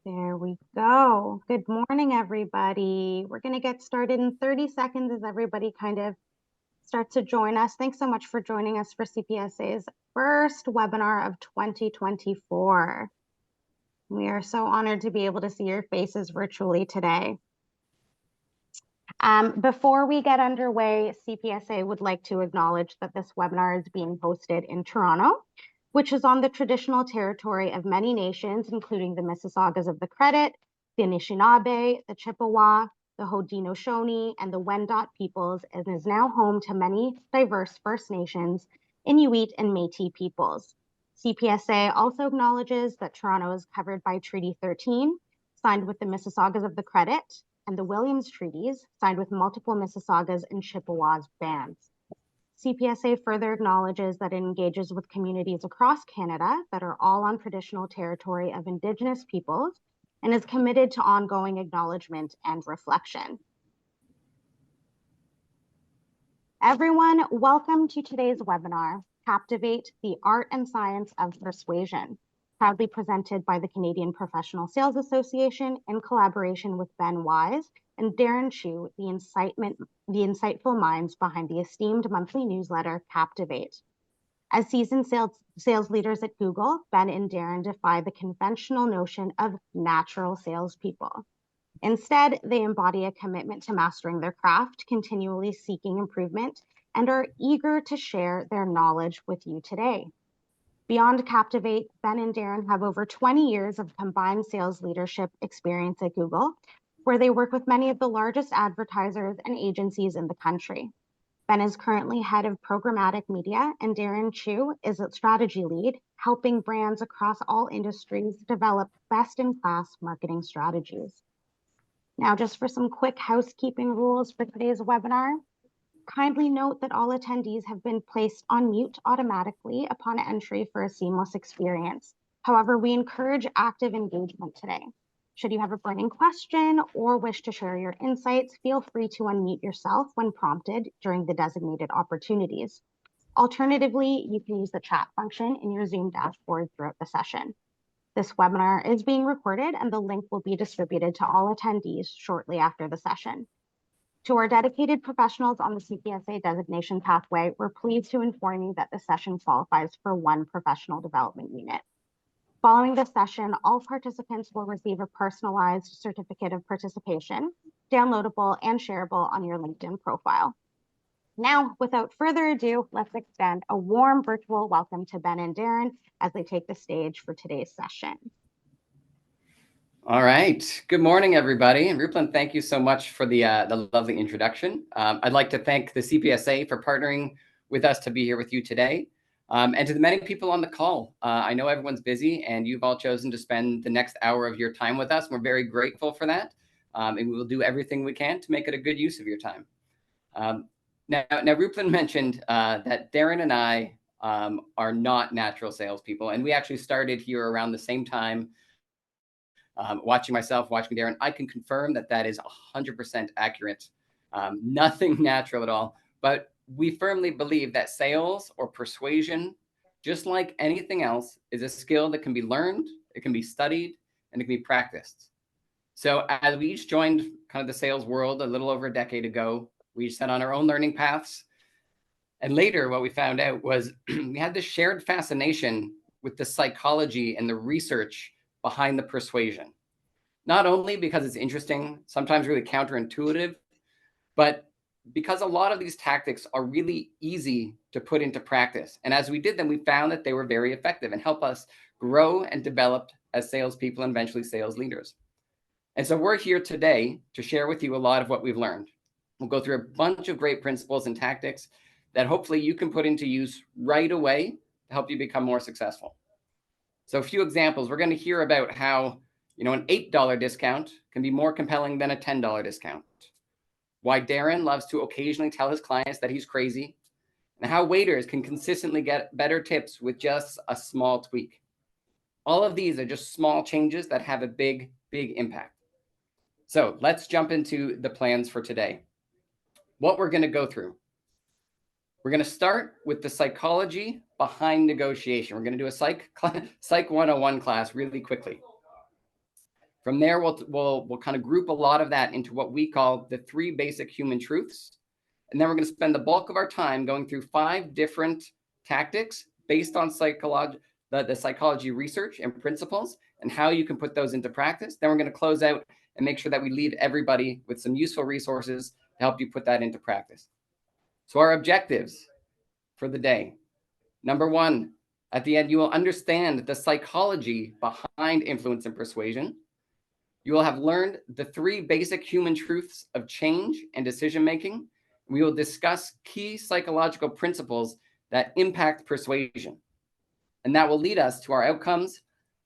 There we go. Good morning, everybody. We're going to get started in 30 seconds as everybody kind of starts to join us. Thanks so much for joining us for CPSA's first webinar of 2024. We are so honored to be able to see your faces virtually today. Before we get underway, CPSA would like to acknowledge that this webinar is being hosted in Toronto, which is on the traditional territory of many nations, including the Mississaugas of the Credit, the Anishinaabe, the Chippewa, the Haudenosaunee, and the Wendat peoples, and is now home to many diverse First Nations, Inuit, and Métis peoples. CPSA also acknowledges that Toronto is covered by Treaty 13, signed with the Mississaugas of the Credit, and the Williams Treaties, signed with multiple Mississaugas and Chippewas bands. CPSA further acknowledges that it engages with communities across Canada that are all on traditional territory of Indigenous peoples and is committed to ongoing acknowledgement and reflection. Everyone, welcome to today's webinar, Captivate, the Art and Science of Persuasion, proudly presented by the Canadian Professional Sales Association in collaboration with Ben Wise and Darren Chiu, the insightful minds behind the esteemed monthly newsletter, Captivate. As seasoned sales leaders at Google, Ben and Darren defy the conventional notion of natural salespeople. Instead, they embody a commitment to mastering their craft, continually seeking improvement, and are eager to share their knowledge with you today. Beyond Captivate, Ben and Darren have over 20 years of combined sales leadership experience at Google, where they work with many of the largest advertisers and agencies in the country. Ben is currently head of programmatic media, and Darren Chiu is a strategy lead, helping brands across all industries develop best-in-class marketing strategies. Now, just for some quick housekeeping rules for today's webinar, kindly note that all attendees have been placed on mute automatically upon entry for a seamless experience. However, we encourage active engagement today. Should you have a burning question or wish to share your insights, feel free to unmute yourself when prompted during the designated opportunities. Alternatively, you can use the chat function in your Zoom dashboard throughout the session. This webinar is being recorded and the link will be distributed to all attendees shortly after the session. To our dedicated professionals on the CPSA designation pathway, we're pleased to inform you that the session qualifies for one professional development unit. Following this session, all participants will receive a personalized certificate of participation, downloadable and shareable on your LinkedIn profile. Now, without further ado, let's extend a warm virtual welcome to Ben and Darren as they take the stage for today's session. All right. Good morning, everybody. And Ruplan, thank you so much for the lovely introduction. I'd like to thank the CPSA for partnering with us to be here with you today. And to the many people on the call. I know everyone's busy and you've all chosen to spend the next hour of your time with us. We're very grateful for that. And we will do everything we can to make it a good use of your time. Now Ruplan mentioned that Darren and I are not natural salespeople. And we actually started here around the same time. Watching Darren, I can confirm that that is 100% accurate. Nothing natural at all. But we firmly believe that sales or persuasion, just like anything else, is a skill that can be learned, it can be studied, and it can be practiced. So as we each joined kind of the sales world a little over a decade ago, we each set on our own learning paths. And later, what we found out was we had this shared fascination with the psychology and the research behind the persuasion. Not only because it's interesting, sometimes really counterintuitive, but because a lot of these tactics are really easy to put into practice. And as we did them, we found that they were very effective and help us grow and develop as salespeople and eventually sales leaders. And so we're here today to share with you a lot of what we've learned. We'll go through a bunch of great principles and tactics that hopefully you can put into use right away to help you become more successful. So a few examples. We're going to hear about how, an $8 discount can be more compelling than a $10 discount. Why Darren loves to occasionally tell his clients that he's crazy, and how waiters can consistently get better tips with just a small tweak. All of these are just small changes that have a big, big impact. So let's jump into the plans for today. What we're going to go through. We're going to start with the psychology behind negotiation. We're going to do a Psych 101 class really quickly. From there, we'll kind of group a lot of that into what we call the 3 basic human truths. And then we're going to spend the bulk of our time going through 5 different tactics based on the psychology research and principles and how you can put those into practice. Then we're going to close out and make sure that we leave everybody with some useful resources to help you put that into practice. So our objectives for the day. Number 1, at the end, you will understand the psychology behind influence and persuasion. You will have learned the 3 basic human truths of change and decision-making. We will discuss key psychological principles that impact persuasion. And that will lead us to our outcomes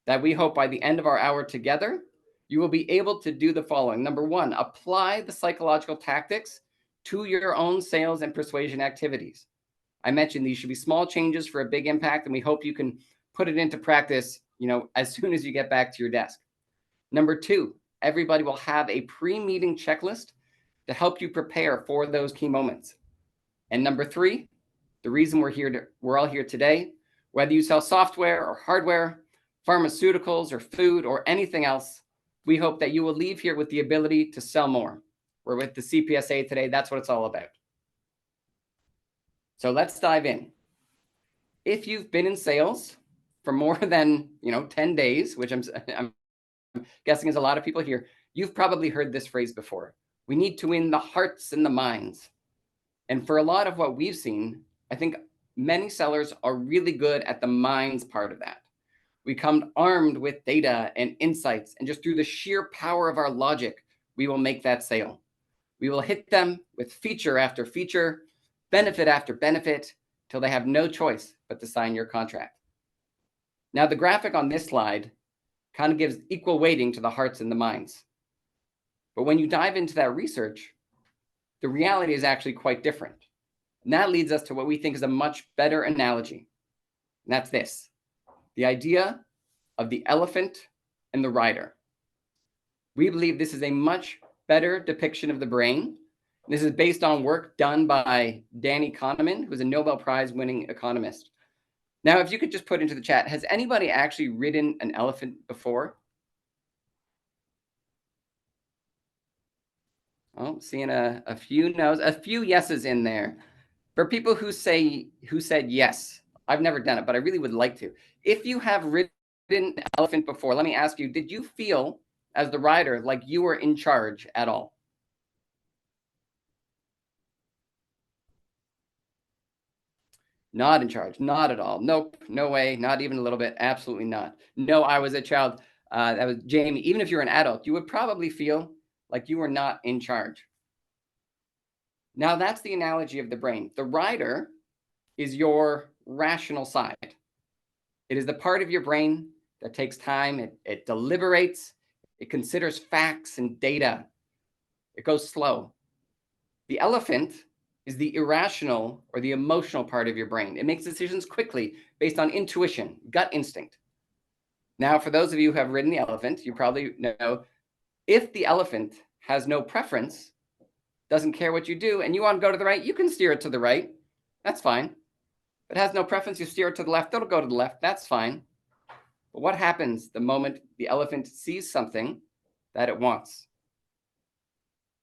that we hope by the end of our hour together, you will be able to do the following. Number 1, apply the psychological tactics to your own sales and persuasion activities. I mentioned these should be small changes for a big impact, and we hope you can put it into practice, as soon as you get back to your desk. Number 2, everybody will have a pre-meeting checklist to help you prepare for those key moments. And number 3, the reason we're all here today, whether you sell software or hardware, pharmaceuticals or food or anything else, we hope that you will leave here with the ability to sell more. We're with the CPSA today. That's what it's all about. So let's dive in. If you've been in sales for more than 10 days, which I'm guessing is a lot of people here, you've probably heard this phrase before. We need to win the hearts and the minds. And for a lot of what we've seen, I think many sellers are really good at the minds part of that. We come armed with data and insights, and just through the sheer power of our logic, we will make that sale. We will hit them with feature after feature, benefit after benefit, till they have no choice but to sign your contract. Now, the graphic on this slide kind of gives equal weighting to the hearts and the minds. But when you dive into that research, the reality is actually quite different. And that leads us to what we think is a much better analogy. And that's this, the idea of the elephant and the rider. We believe this is a much better depiction of the brain. This is based on work done by Danny Kahneman, who's a Nobel Prize winning economist. Now, if you could just put into the chat, has anybody actually ridden an elephant before? Oh, seeing a few no's, a few yeses in there. For people who said yes, I've never done it, but I really would like to. If you have ridden an elephant before, let me ask you, did you feel as the rider like you were in charge at all? Not in charge, not at all. Nope, no way, not even a little bit, absolutely not. No, I was a child. That was Jamie. Even if you're an adult, you would probably feel like you were not in charge. Now, that's the analogy of the brain. The rider is your rational side. It is the part of your brain that takes time. It deliberates. It considers facts and data. It goes slow. The elephant is the irrational or the emotional part of your brain. It makes decisions quickly based on intuition, gut instinct. Now, for those of you who have ridden the elephant, you probably know if the elephant has no preference, doesn't care what you do, and you want to go to the right, you can steer it to the right. That's fine. If it has no preference, you steer it to the left, it'll go to the left. That's fine. But what happens the moment the elephant sees something that it wants?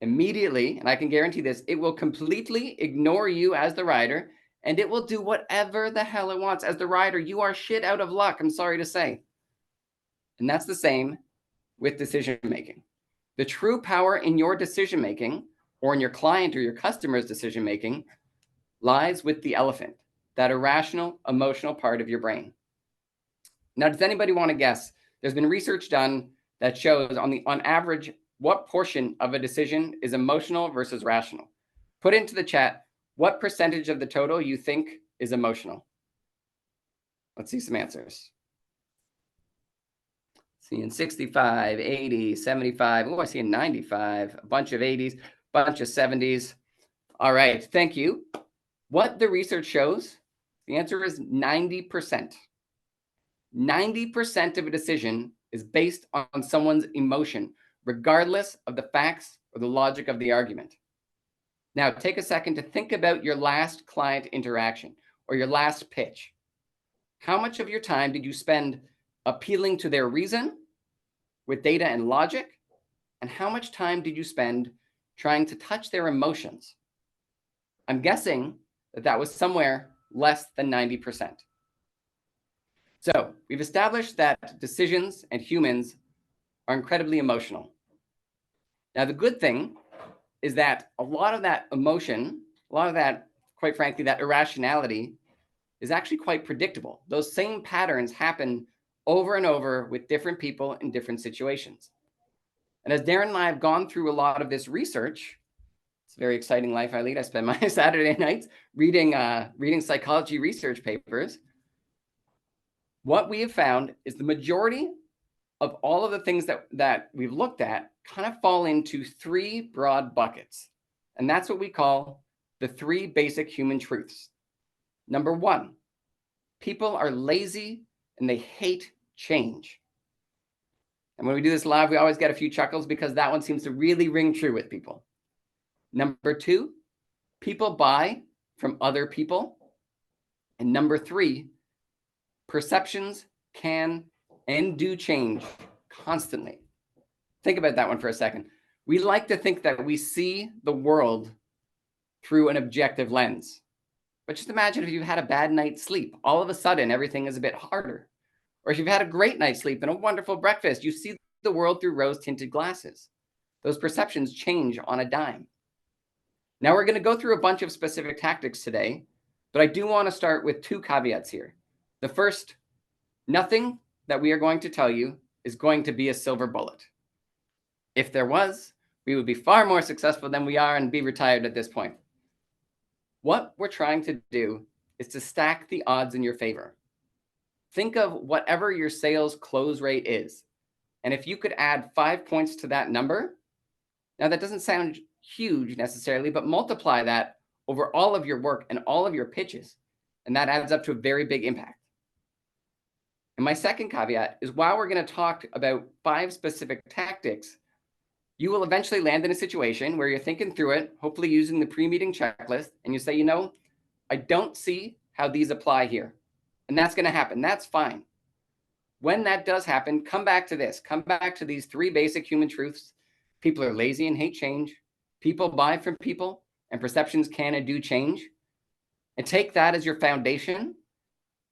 Immediately, and I can guarantee this, it will completely ignore you as the rider, and it will do whatever the hell it wants. As the rider, you are shit out of luck, I'm sorry to say. And that's the same with decision making. The true power in your decision making, or in your client or your customer's decision making, lies with the elephant, that irrational, emotional part of your brain. Now, does anybody want to guess? There's been research done that shows on average what portion of a decision is emotional versus rational. Put into the chat what percentage of the total you think is emotional. Let's see some answers. Seeing 65, 80, 75. Oh, I see a 95, a bunch of 80s, bunch of 70s. All right, thank you. What the research shows, the answer is 90%. 90% of a decision is based on someone's emotion, regardless of the facts or the logic of the argument. Now, take a second to think about your last client interaction or your last pitch. How much of your time did you spend appealing to their reason with data and logic? And how much time did you spend trying to touch their emotions? I'm guessing that was somewhere less than 90%. So we've established that decisions and humans are incredibly emotional. Now, the good thing is that a lot of that emotion, a lot of that, quite frankly, that irrationality is actually quite predictable. Those same patterns happen over and over with different people in different situations. And as Darren and I have gone through a lot of this research, it's a very exciting life I lead. I spend my Saturday nights reading psychology research papers. What we have found is the majority of all of the things that we've looked at kind of fall into three broad buckets. And that's what we call the three basic human truths. Number one, people are lazy and they hate change. And when we do this live, we always get a few chuckles because that one seems to really ring true with people. Number two, people buy from other people. And number three, perceptions can and do change constantly. Think about that one for a second. We like to think that we see the world through an objective lens. But just imagine if you've had a bad night's sleep, all of a sudden everything is a bit harder. Or if you've had a great night's sleep and a wonderful breakfast, you see the world through rose-tinted glasses. Those perceptions change on a dime. Now we're going to go through a bunch of specific tactics today, but I do want to start with two caveats here. The first, nothing that we are going to tell you is going to be a silver bullet. If there was, we would be far more successful than we are and be retired at this point. What we're trying to do is to stack the odds in your favor. Think of whatever your sales close rate is. And if you could add 5 points to that number, now that doesn't sound huge necessarily, but multiply that over all of your work and all of your pitches, and that adds up to a very big impact. And my second caveat is while we're going to talk about 5 specific tactics, you will eventually land in a situation where you're thinking through it, hopefully using the pre-meeting checklist, and you say, I don't see how these apply here. And that's going to happen. That's fine. When that does happen, come back to this. Come back to these 3 basic human truths. People are lazy and hate change. People buy from people, and perceptions can and do change. And take that as your foundation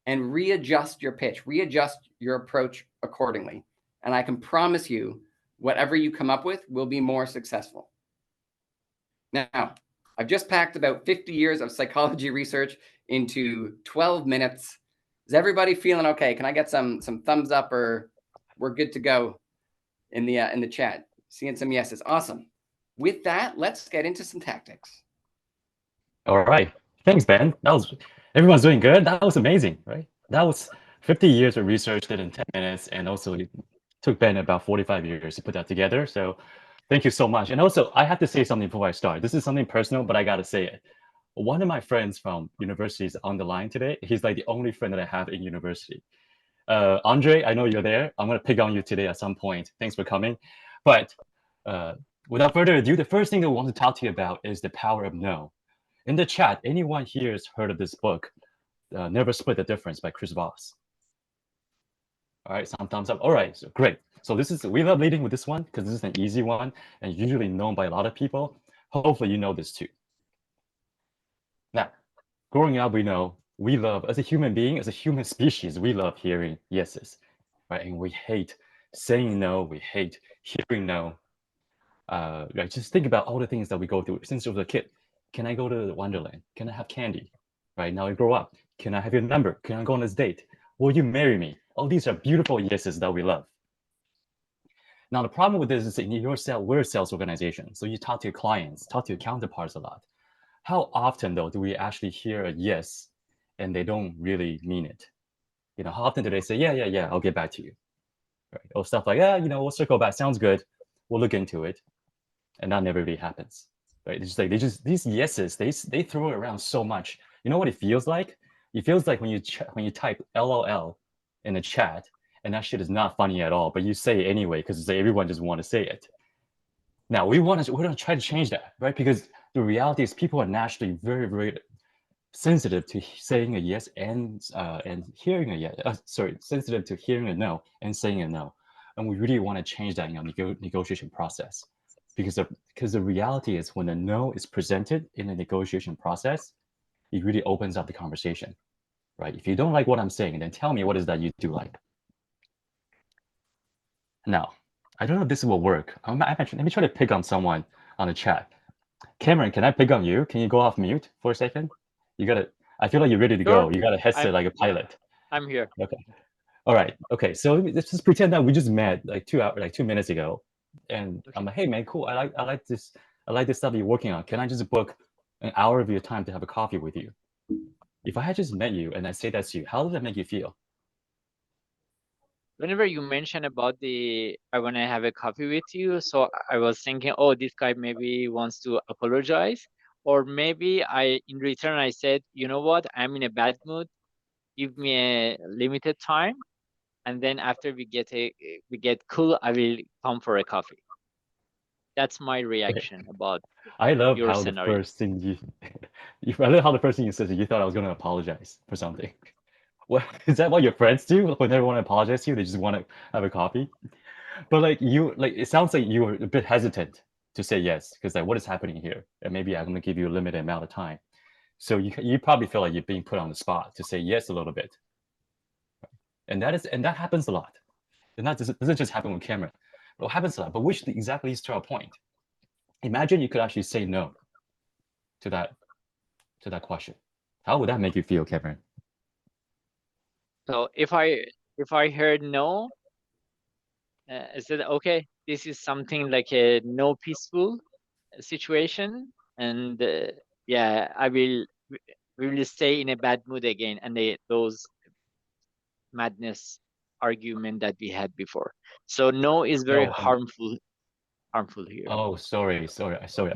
and readjust your pitch, readjust your approach accordingly. And I can promise you, whatever you come up with will be more successful. Now, I've just packed about 50 years of psychology research into 12 minutes. Is everybody feeling okay? Can I get some thumbs up, or we're good to go in the chat? Seeing some yeses. Awesome. With that, let's get into some tactics. All right. Thanks, Ben. Everyone's doing good. That was amazing, right? That was 50 years of research did in 10 minutes, and also it took Ben about 45 years to put that together. So thank you so much. And also, I have to say something before I start. This is something personal, but I got to say it. One of my friends from university is on the line today. He's like the only friend that I have in university. Andre, I know you're there. I'm going to pick on you today at some point. Thanks for coming. But without further ado, the first thing that we want to talk to you about is the power of no. In the chat, anyone here has heard of this book, Never Split the Difference by Chris Voss? All right, some thumbs up. All right, so great. So we love leading with this one because this is an easy one and usually known by a lot of people. Hopefully you know this too. Now, growing up, we know we love, as a human being, as a human species, we love hearing yeses, right? And we hate saying no, we hate hearing no. Right? Just think about all the things that we go through since you were a kid. Can I go to Wonderland? Can I have candy? Right now I grow up. Can I have your number? Can I go on this date? Will you marry me? All these are beautiful yeses that we love. Now the problem with this is in we're a sales organization. So you talk to your clients, talk to your counterparts a lot. How often though do we actually hear a yes and they don't really mean it? How often do they say, yeah, I'll get back to you? Right? Or stuff like, we'll circle back. Sounds good. We'll look into it. And that never really happens. Right? It's just like these yeses, they throw it around so much. You know what it feels like? It feels like when you type LOL in the chat, and that shit is not funny at all, but you say it anyway because everyone just want to say it. Now we're going to try to change that, right? Because the reality is people are naturally very, very sensitive to saying a yes and hearing a yes. Sensitive to hearing a no and saying a no. and we really want to change that in our negotiation process, because the reality is when a no is presented in a negotiation process, it really opens up the conversation, right? If you don't like what I'm saying, then tell me what is that you do like. Now, I don't know if this will work. Let me try to pick on someone on the chat. Cameron, can I pick on you? Can you go off mute for a second? I feel like you're ready to Sure. go. You got a headset like a pilot. I'm here. Okay. All right. Okay. So let's just pretend that we just met like 2 minutes ago, and Okay. I'm like, hey man, cool. I like this. I like this stuff you're working on. Can I just book an hour of your time to have a coffee with you? If I had just met you and I say that's you, how does that make you feel? Whenever you mention about I want to have a coffee with you, so I was thinking, oh, this guy maybe wants to apologize, or maybe in return I said, you know what, I'm in a bad mood. Give me a limited time, and then after we get cool, I will come for a coffee. That's my reaction about I love your how the scenario. first thing I love how the first thing you said is you thought I was going to apologize for something. What is that? What your friends do when they want to apologize to you? They just want to have a coffee. But like it sounds like you were a bit hesitant to say yes because like what is happening here? And maybe I'm going to give you a limited amount of time. So you probably feel like you're being put on the spot to say yes a little bit. And that happens a lot. And that doesn't just happen with Cameron. It happens a lot. But which exactly leads to our point. Imagine you could actually say no to that question. How would that make you feel, Cameron? So if I heard no, I said, okay, this is something like a no peaceful situation, and yeah, we will stay in a bad mood again, and those madness argument that we had before. So no is very No, harmful here. oh, sorry.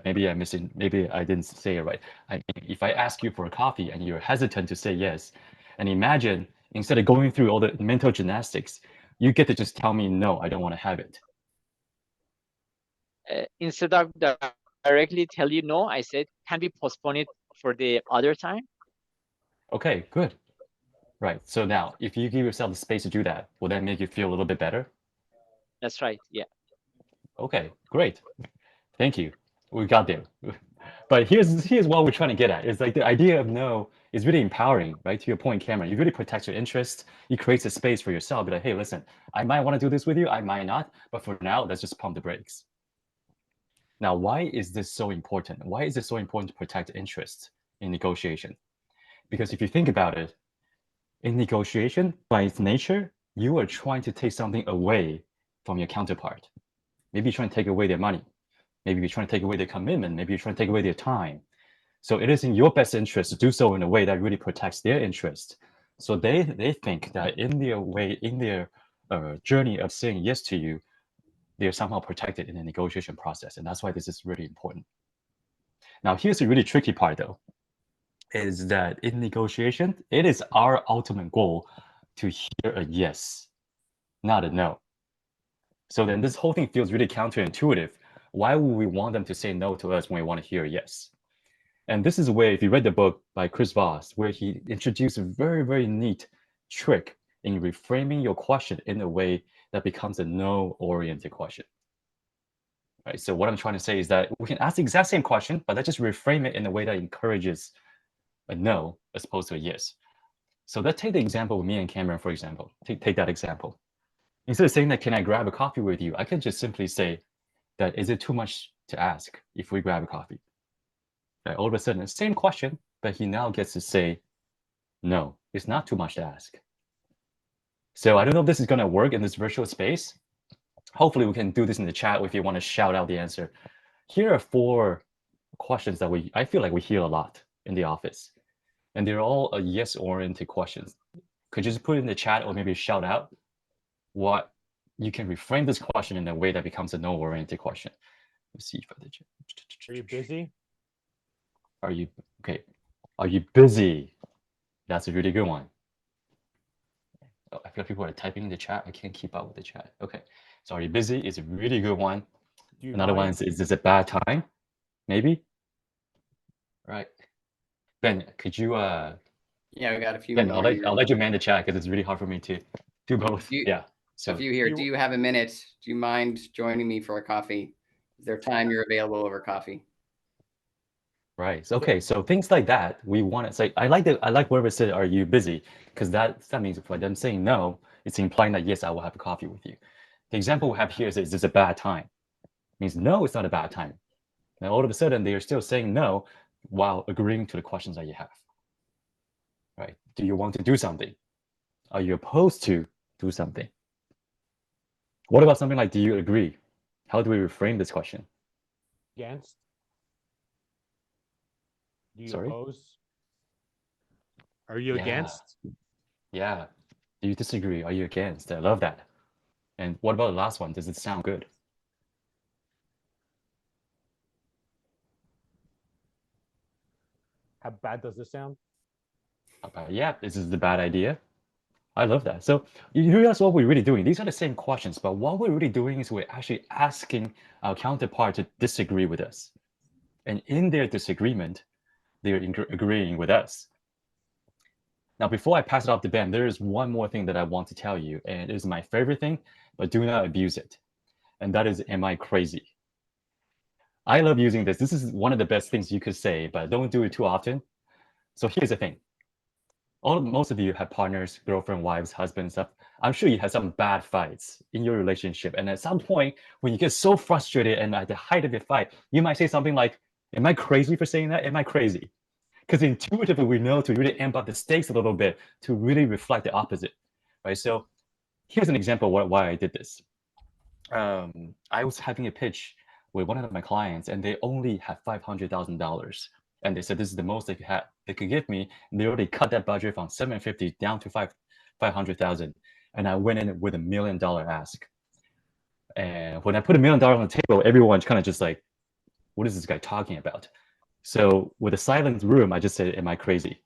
Maybe maybe I didn't say it right. I mean, if I ask you for a coffee and you're hesitant to say yes, and imagine instead of going through all the mental gymnastics, you get to just tell me no, I don't want to have it. Instead of directly tell you no, I said, can we postpone it for the other time? Okay, good. Right. So now, if you give yourself the space to do that, will that make you feel a little bit better? That's right. Yeah. Okay, great. Thank you. We got there. But here's what we're trying to get at. It's like the idea of no is really empowering, right? To your point, Cameron, it really protects your interest. It creates a space for yourself. Be like, hey, listen, I might want to do this with you, I might not, but for now, let's just pump the brakes. Now, why is this so important? Why is it so important to protect interest in negotiation? Because if you think about it, in negotiation, by its nature, you are trying to take something away from your counterpart. Maybe you're trying to take away their money. Maybe you're trying to take away their commitment. Maybe you're trying to take away their time. So it is in your best interest to do so in a way that really protects their interest. So they think that in their journey of saying yes to you, they're somehow protected in the negotiation process. And that's why this is really important. Now, here's the really tricky part though, is that in negotiation, it is our ultimate goal to hear a yes, not a no. So then this whole thing feels really counterintuitive. Why would we want them to say no to us when we want to hear a yes? And this is where, if you read the book by Chris Voss, where he introduced a very, very neat trick in reframing your question in a way that becomes a no-oriented question. Right. So what I'm trying to say is that we can ask the exact same question, but let's just reframe it in a way that encourages a no as opposed to a yes. So let's take the example with me and Cameron, for example. Take that example. Instead of saying that, can I grab a coffee with you? I can just simply say that, is it too much to ask if we grab a coffee? Right? All of a sudden, the same question, but he now gets to say, no, it's not too much to ask. So I don't know if this is going to work in this virtual space. Hopefully we can do this in the chat if you want to shout out the answer. Here are 4 questions that I feel like we hear a lot in the office. And they're all a yes-oriented questions. Could you just put it in the chat or maybe shout out what you can reframe this question in a way that becomes a no-oriented question? Let's see if I did. Are you busy? Are you okay? Are you busy? That's a really good one. Oh, I feel like people are typing in the chat. I can't keep up with the chat. Okay, so are you busy? Is a really good one. Another one is this a bad time? Maybe. Right. Ben, could you Yeah, we got a few Ben, more I'll here. let you man the chat because it's really hard for me to do both. Do you, Yeah. So if So you here, do you have a minute? Do you mind joining me for a coffee? Is there time you're available over coffee? right. Okay. So things like that, we want to say. I like whoever said, "Are you busy?" Because that means for them saying no, it's implying that yes, I will have a coffee with you. The example we have here is this a bad time? It means no, it's not a bad time. And all of a sudden, they are still saying no while agreeing to the questions that you have. Right? Do you want to do something? Are you opposed to do something? What about something like, do you agree? How do we reframe this question? Against? Do you Sorry? oppose? Are you Yeah. against? Yeah. Do you disagree? Are you against? I love that. And what about the last one? Does it sound good? How bad does this sound? Yeah, this is the bad idea. I love that. So you realize what we're really doing. These are the same questions, but what we're really doing is we're actually asking our counterpart to disagree with us. And in their disagreement, they're agreeing with us. Now, before I pass it off to Ben, there is one more thing that I want to tell you, and it is my favorite thing, but do not abuse it. And that is, am I crazy? I love using this. This is one of the best things you could say, but don't do it too often. So here's the thing. Most of you have partners, girlfriend, wives, husbands, stuff. I'm sure you had some bad fights in your relationship. And at some point, when you get so frustrated and at the height of your fight, you might say something like, am I crazy for saying that? Am I crazy? Because intuitively, we know to really amp up the stakes a little bit, to really reflect the opposite, right? So here's an example of why I did this. I was having a pitch with one of my clients, and they only had $500,000. And they said this is the most they could give me. And they already cut that budget from 750 down to 500,000. And I went in with $1 million ask. And when I put $1 million on the table, everyone's kind of just like, what is this guy talking about? So with a silent room, I just said, am I crazy?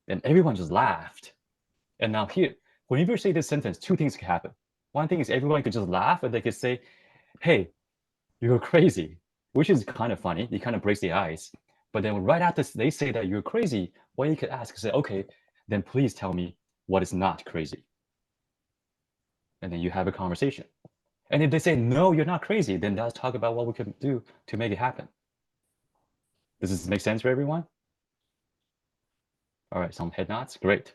And everyone just laughed. And now here, whenever you say this sentence, two things can happen. One thing is everyone could just laugh, and they could say, hey, you're crazy, which is kind of funny. It kind of breaks the ice. But then right after they say that you're crazy, what you could ask is say, okay, then please tell me what is not crazy. And then you have a conversation. And if they say, no, you're not crazy, then let's talk about what we can do to make it happen. Does this make sense for everyone? All right, some head nods, great.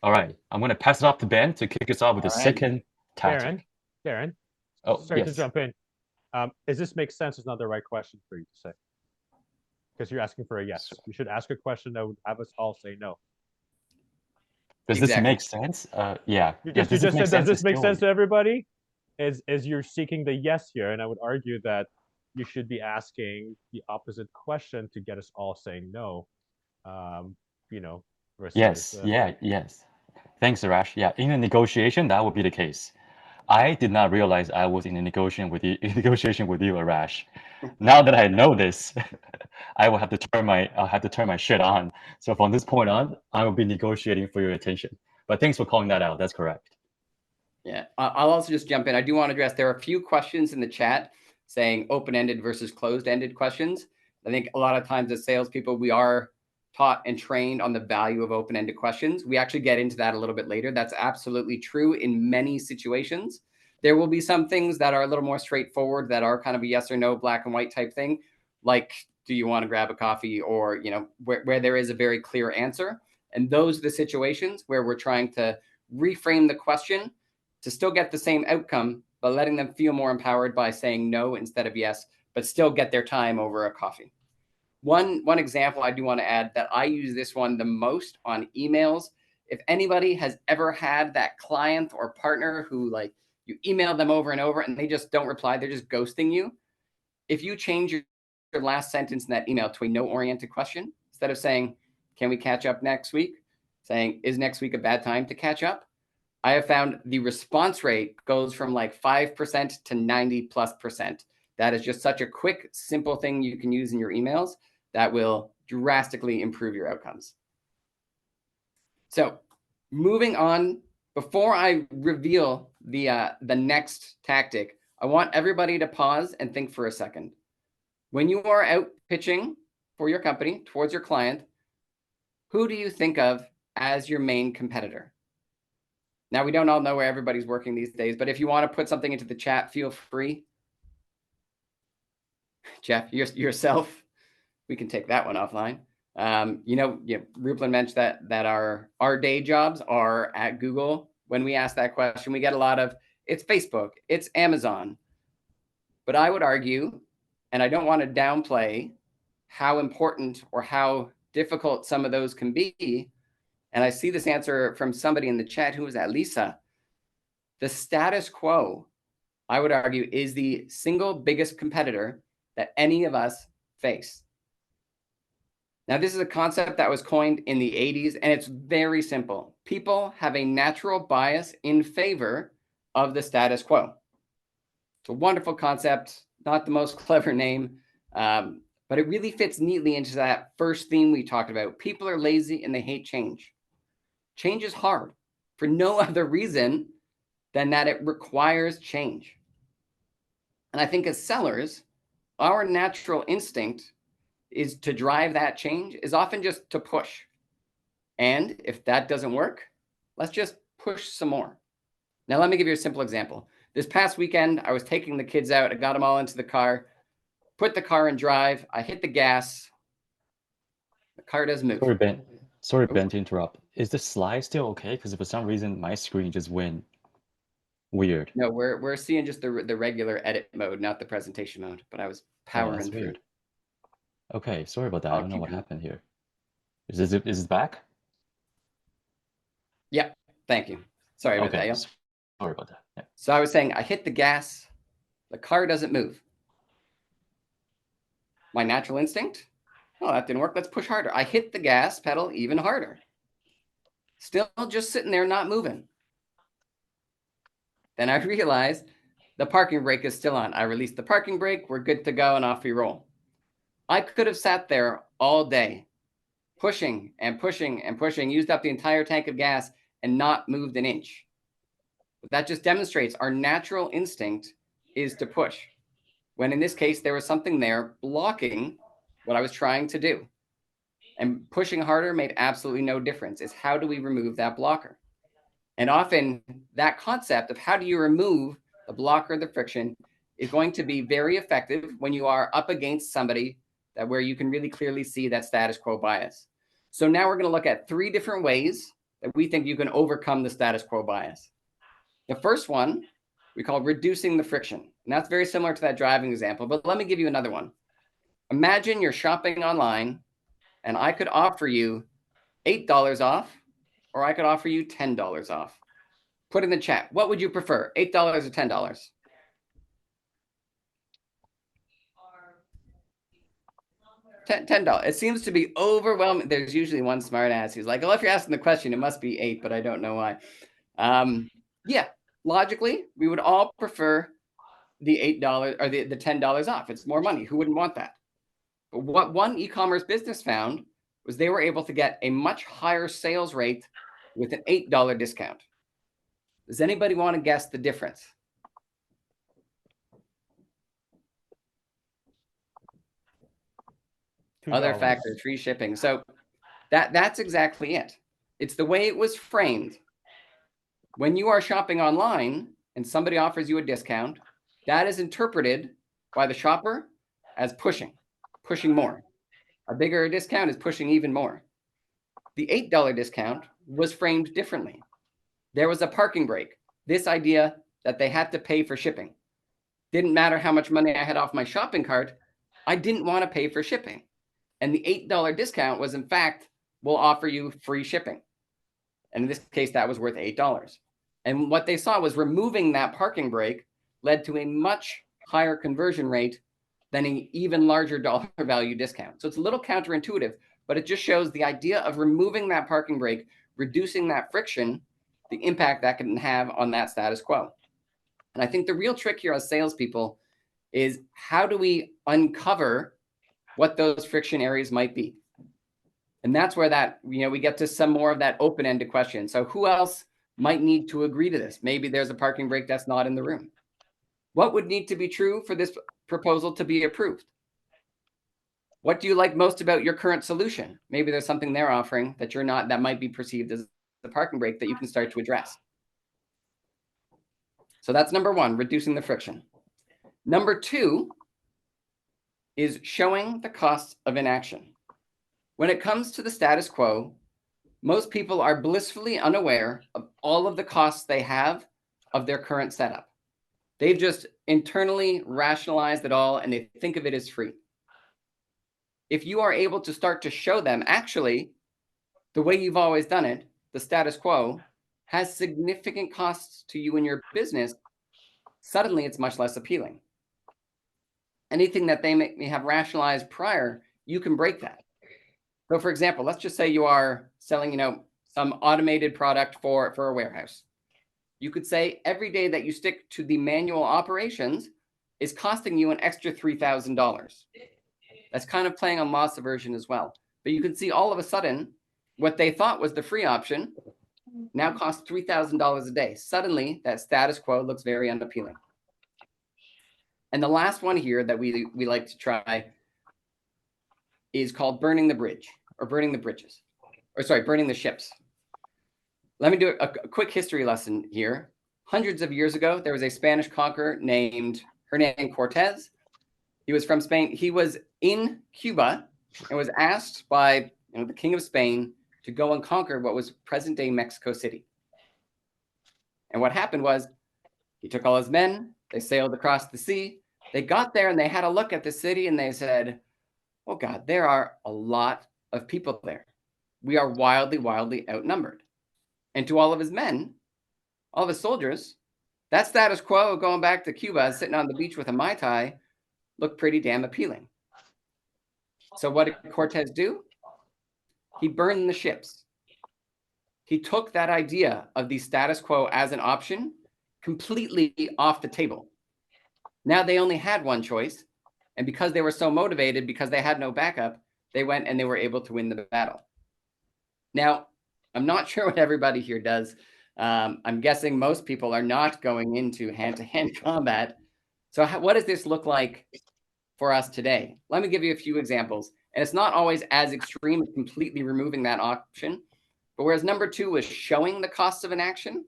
All right, I'm gonna pass it off to Ben to kick us off with the second tactic. Darren, Oh, sorry yes. to jump in. Does this make sense? Is not the right question for you to say, because you're asking for a yes. You should ask a question that would have us all say no. Does this make sense? Yeah. You just said, does this make sense to everybody? As you're seeking the yes here, and I would argue that you should be asking the opposite question to get us all saying no. Versus, yes. Yes. Thanks, Arash. Yeah, in a negotiation, that would be the case. I did not realize I was in a negotiation with you, Arash. Now that I know this, I'll have to turn my shit on. So from this point on, I will be negotiating for your attention. But thanks for calling that out. That's correct. Yeah, I'll also just jump in. I do want to address, there are a few questions in the chat saying open-ended versus closed-ended questions. I think a lot of times as salespeople, we are taught and trained on the value of open-ended questions. We actually get into that a little bit later. That's absolutely true in many situations. There will be some things that are a little more straightforward, that are kind of a yes or no, black and white type thing, like, do you want to grab a coffee, or, where there is a very clear answer. And those are the situations where we're trying to reframe the question to still get the same outcome, but letting them feel more empowered by saying no instead of yes, but still get their time over a coffee. One example I do want to add, that I use this one the most on emails. If anybody has ever had that client or partner who, like, you email them over and over and they just don't reply, they're just ghosting you. If you change your last sentence in that email to a no-oriented question, instead of saying, can we catch up next week, saying, is next week a bad time to catch up? I have found the response rate goes from like 5% to 90+%. That is just such a quick, simple thing you can use in your emails that will drastically improve your outcomes. So moving on, before I reveal the next tactic, I want everybody to pause and think for a second. When you are out pitching for your company towards your client, who do you think of as your main competitor? Now, we don't all know where everybody's working these days, but if you want to put something into the chat, feel free. Jeff, yourself, we can take that one offline. Ruplan mentioned that our day jobs are at Google. When we ask that question, we get a lot of, it's Facebook, it's Amazon. But I would argue, and I don't want to downplay how important or how difficult some of those can be. And I see this answer from somebody in the chat. Who was that? Lisa. The status quo, I would argue, is the single biggest competitor that any of us face. Now, this is a concept that was coined in the 80s, and it's very simple. People have a natural bias in favor of the status quo. It's a wonderful concept, not the most clever name, but it really fits neatly into that first theme we talked about. People are lazy and they hate change. Change is hard for no other reason than that it requires change. And I think as sellers, our natural instinct is to drive that change, is often just to push. And if that doesn't work, let's just push some more. Now, let me give you a simple example. This past weekend, I was taking the kids out. I got them all into the car, put the car in drive. I hit the gas. The car doesn't move. Sorry, Ben, to interrupt. Is the slide still okay? Because for some reason, my screen just went weird. No, we're seeing just the regular edit mode, not the presentation mode. But I was powering through. Weird. Okay, sorry about that. I don't know what happened here. Is it back? Yeah, thank you. Sorry about that. Yeah. Sorry about that. Yeah. So I was saying I hit the gas. The car doesn't move. My natural instinct? Oh, that didn't work. Let's push harder. I hit the gas pedal even harder. Still just sitting there, not moving. Then I realized the parking brake is still on. I released the parking brake. We're good to go, and off we roll. I could have sat there all day, pushing and pushing and pushing, used up the entire tank of gas, and not moved an inch. But that just demonstrates our natural instinct is to push. When in this case, there was something there blocking what I was trying to do. And pushing harder made absolutely no difference. It's how do we remove that blocker? And often that concept of how do you remove the blocker, the friction, is going to be very effective when you are up against somebody where you can really clearly see that status quo bias. So now we're going to look at 3 different ways that we think you can overcome the status quo bias. The first one we call reducing the friction. And that's very similar to that driving example, but let me give you another one. Imagine you're shopping online and I could offer you $8 off, or I could offer you $10 off. Put in the chat, what would you prefer, $8 or $10? $10. It seems to be overwhelming. There's usually one smart ass who's like, oh, if you're asking the question, it must be 8, but I don't know why. Yeah, logically, we would all prefer the $8 or the $10 off. It's more money. Who wouldn't want that? But what one e-commerce business found was they were able to get a much higher sales rate with an $8 discount. Does anybody want to guess the difference? Other factor, free shipping. So that's exactly it. It's the way it was framed. When you are shopping online and somebody offers you a discount, that is interpreted by the shopper as pushing more. A bigger discount is pushing even more. The $8 discount was framed differently. There was a parking brake. This idea that they had to pay for shipping. Didn't matter how much money I had off my shopping cart, I didn't want to pay for shipping. And the $8 discount was, in fact, we'll offer you free shipping. And in this case, that was worth $8. And what they saw was removing that parking brake led to a much higher conversion rate than an even larger dollar value discount. So it's a little counterintuitive, but it just shows the idea of removing that parking brake, reducing that friction, the impact that can have on that status quo. And I think the real trick here as salespeople is how do we uncover what those friction areas might be? And that's where that, we get to some more of that open-ended question. So who else might need to agree to this? Maybe there's a parking brake that's not in the room. What would need to be true for this proposal to be approved? What do you like most about your current solution? Maybe there's something they're offering that you're not, that might be perceived as the parking brake that you can start to address. So that's number one, reducing the friction. Number two is showing the costs of inaction. When it comes to the status quo, most people are blissfully unaware of all of the costs they have of their current setup. They've just internally rationalized it all and they think of it as free. If you are able to start to show them, actually, the way you've always done it, the status quo, has significant costs to you and your business, suddenly it's much less appealing. Anything that they may have rationalized prior, you can break that. So for example, let's just say you are selling, some automated product for a warehouse. You could say every day that you stick to the manual operations is costing you an extra $3,000. That's kind of playing on loss aversion as well. But you can see all of a sudden, what they thought was the free option now costs $3,000 a day. Suddenly, that status quo looks very unappealing. And the last one here that we like to try is called burning the bridge, or burning the bridges, or sorry, burning the ships. Let me do a quick history lesson here. Hundreds of years ago, there was a Spanish conqueror named Hernán Cortés. He was from Spain. He was in Cuba and was asked by the King of Spain to go and conquer what was present-day Mexico City. And what happened was he took all his men, they sailed across the sea, they got there and they had a look at the city and they said, oh God, there are a lot of people there. We are wildly, wildly outnumbered. And to all of his men, all of his soldiers, that status quo going back to Cuba, sitting on the beach with a Mai Tai, looked pretty damn appealing. So what did Cortez do? He burned the ships. He took that idea of the status quo as an option completely off the table. Now they only had one choice. And because they were so motivated, because they had no backup, they went and they were able to win the battle. Now, I'm not sure what everybody here does. I'm guessing most people are not going into hand-to-hand combat. So what does this look like for us today? Let me give you a few examples. And it's not always as extreme as completely removing that option. But whereas number two was showing the costs of an action,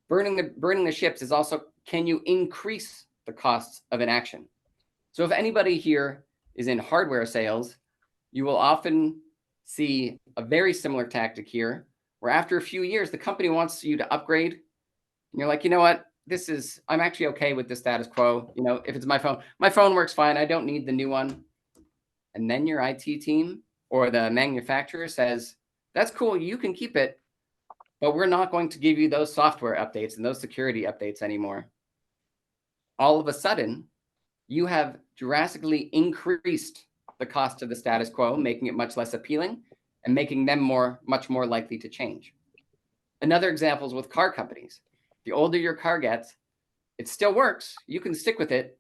burning the ships is also, can you increase the costs of an action? So if anybody here is in hardware sales, you will often see a very similar tactic here, where after a few years, the company wants you to upgrade. And you're like, you know what? I'm actually okay with the status quo. If it's my phone works fine. I don't need the new one. And then your IT team or the manufacturer says, that's cool, you can keep it, but we're not going to give you those software updates and those security updates anymore. All of a sudden, you have drastically increased the cost of the status quo, making it much less appealing and making them much more likely to change. Another example is with car companies. The older your car gets, it still works. You can stick with it.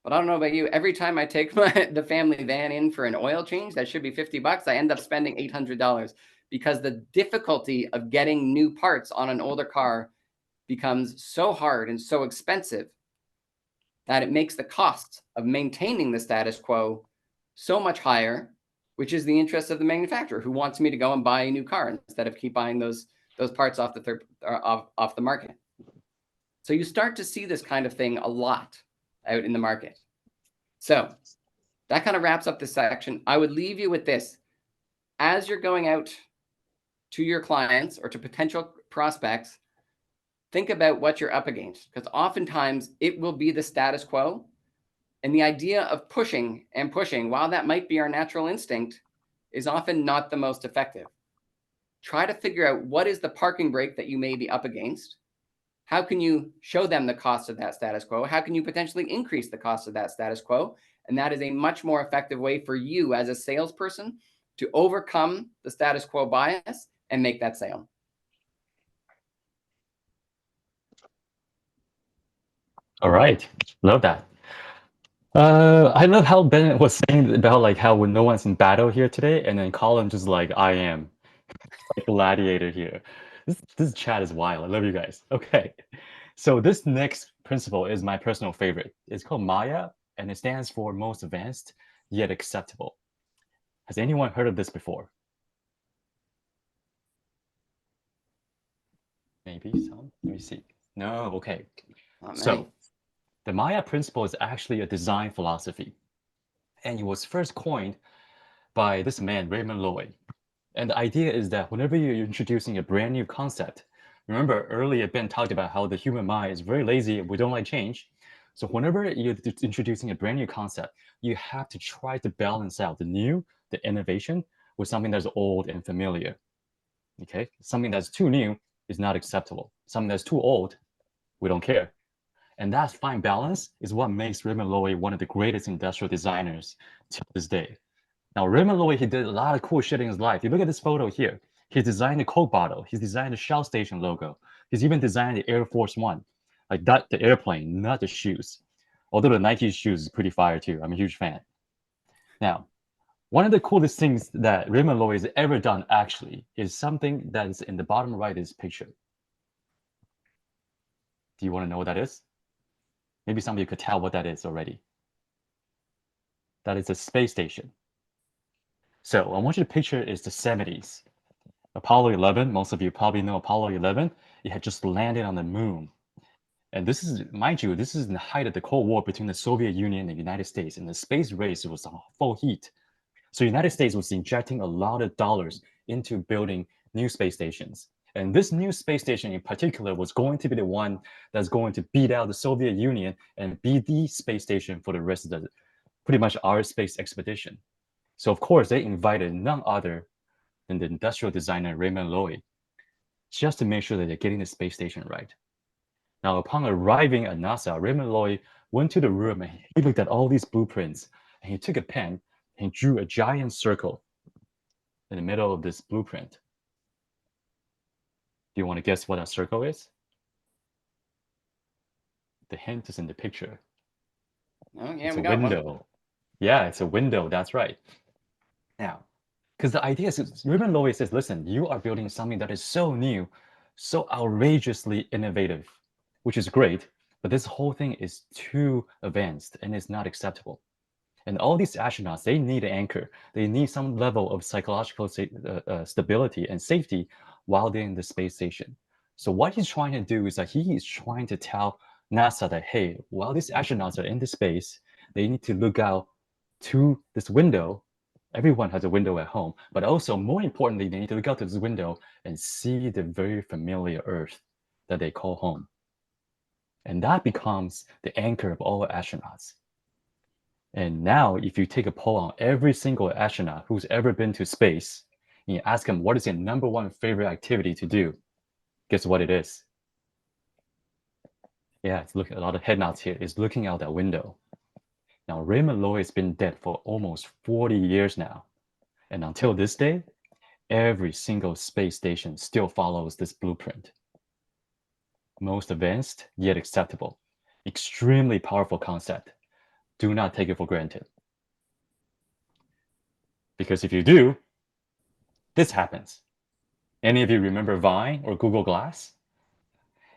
But I don't know about you. Every time I take the family van in for an oil change, that should be $50. I end up spending $800 because the difficulty of getting new parts on an older car becomes so hard and so expensive that it makes the cost of maintaining the status quo so much higher, which is the interest of the manufacturer who wants me to go and buy a new car instead of keep buying those parts off the market. So you start to see this kind of thing a lot out in the market. So that kind of wraps up this section. I would leave you with this. As you're going out to your clients or to potential prospects, think about what you're up against, because oftentimes it will be the status quo. And the idea of pushing and pushing, while that might be our natural instinct, is often not the most effective. Try to figure out what is the parking brake that you may be up against. How can you show them the cost of that status quo? How can you potentially increase the cost of that status quo? And that is a much more effective way for you as a salesperson to overcome the status quo bias and make that sale. All right, love that. I love how Ben was saying about like how when no one's in battle here today, and then Colin just like, I am like gladiator here. This chat is wild. I love you guys. Okay, so this next principle is my personal favorite. It's called Maya, and it stands for most advanced yet acceptable. Has anyone heard of this before? Maybe some. Let me see. No, okay. Not many. So the Maya principle is actually a design philosophy, and it was first coined by this man, Raymond Loewy. And the idea is that whenever you're introducing a brand new concept, remember earlier Ben talked about how the human mind is very lazy and we don't like change. So whenever you're introducing a brand new concept, you have to try to balance out the new, the innovation, with something that's old and familiar. Okay, something that's too new is not acceptable. Something that's too old, we don't care. And that fine balance is what makes Raymond Loewy one of the greatest industrial designers to this day. Now, Raymond Loewy, he did a lot of cool shit in his life. You look at this photo here. He designed the Coke bottle. He's designed the Shell Station logo. He's even designed the Air Force One, like that, the airplane, not the shoes. Although the Nike shoes is pretty fire too. I'm a huge fan. Now, one of the coolest things that Raymond Loewy has ever done actually is something that is in the bottom right of this picture. Do you want to know what that is? Maybe some of you could tell what that is already. That is a space station. So I want you to picture is the 70s. Apollo 11, most of you probably know Apollo 11. It had just landed on the moon. And this is, mind you, this is in the height of the Cold War between the Soviet Union and the United States. And the space race was on full heat. So the United States was injecting a lot of dollars into building new space stations. And this new space station in particular was going to be the one that's going to beat out the Soviet Union and be the space station for the rest of the, pretty much our space expedition. So of course, they invited none other than the industrial designer Raymond Loewy, just to make sure that they're getting the space station right. Now, upon arriving at NASA, Raymond Loewy went to the room and he looked at all these blueprints and he took a pen and he drew a giant circle in the middle of this blueprint. Do you want to guess what that circle is? The hint is in the picture. Oh, yeah, It's we a got window. one. Yeah, it's a window. That's right. Now, because the idea is, Raymond Loewy says, listen, you are building something that is so new, so outrageously innovative, which is great, but this whole thing is too advanced and it's not acceptable. And all these astronauts, they need an anchor. They need some level of psychological stability and safety while they're in the space station. So what he's trying to do is that he is trying to tell NASA that, hey, while these astronauts are in the space, they need to look out to this window. Everyone has a window at home, but also more importantly, they need to look out to this window and see the very familiar Earth that they call home. And that becomes the anchor of all astronauts. And now, if you take a poll on every single astronaut who's ever been to space, and you ask them what is their number one favorite activity to do, guess what it is? Yeah, it's looking a lot of head nods here. It's looking out that window. Now, Raymond Loewy has been dead for almost 40 years now. And until this day, every single space station still follows this blueprint. Most advanced, yet acceptable. Extremely powerful concept. Do not take it for granted. Because if you do, this happens. Any of you remember Vine or Google Glass?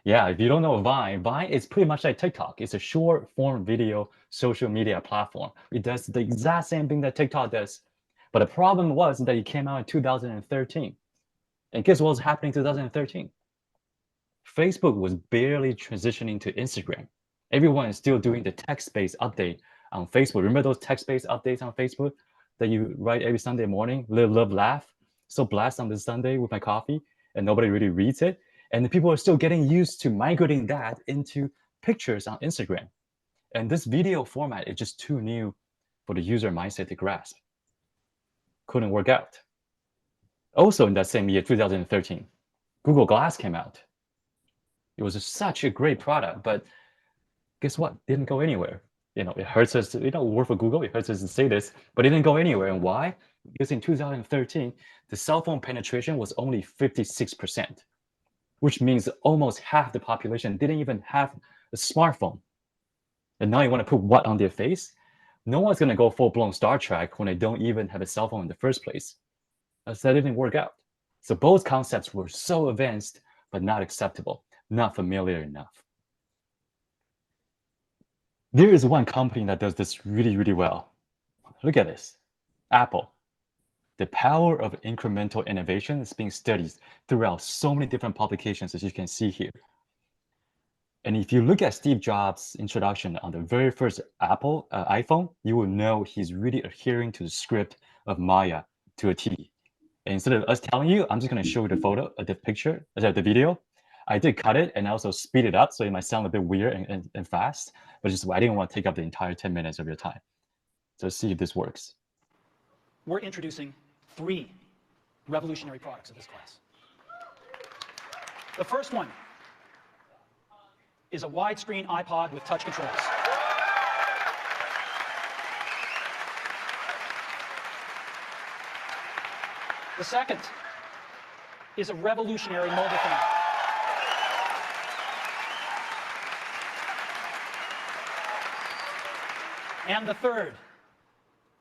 Yeah, if you don't know Vine, Vine is pretty much like TikTok. It's a short form video social media platform. It does the exact same thing that TikTok does. But the problem was that it came out in 2013. And guess what was happening in 2013? Facebook was barely transitioning to Instagram. Everyone is still doing the text-based update on Facebook. Remember those text-based updates on Facebook that you write every Sunday morning? Live, love, laugh. So blessed on this Sunday with my coffee, and nobody really reads it. And the people are still getting used to migrating that into pictures on Instagram. And this video format is just too new for the user mindset to grasp. Couldn't work out. Also in that same year, 2013, Google Glass came out. It was such a great product, but guess what? Didn't go anywhere. You know, it hurts us, work for Google, it hurts us to say this, but it didn't go anywhere. And why? Because in 2013, the cell phone penetration was only 56%, which means almost half the population didn't even have a smartphone. And now you want to put what on their face? No one's going to go full-blown Star Trek when they don't even have a cell phone in the first place. So that didn't work out. So both concepts were so advanced, but not acceptable, not familiar enough. There is one company that does this really, really well. Look at this, Apple. The power of incremental innovation is being studied throughout so many different publications, as you can see here. And if you look at Steve Jobs' introduction on the very first Apple iPhone, you will know he's really adhering to the script of Maya to a T. And instead of us telling you, I'm just going to show you the photo, the picture, the video. I did cut it and also speed it up, so it might sound a bit weird and fast, but just I didn't want to take up the entire 10 minutes of your time. So let's see if this works. We're introducing 3 revolutionary products of this class. The first one is a widescreen iPod with touch controls. The second is a revolutionary mobile phone. And the third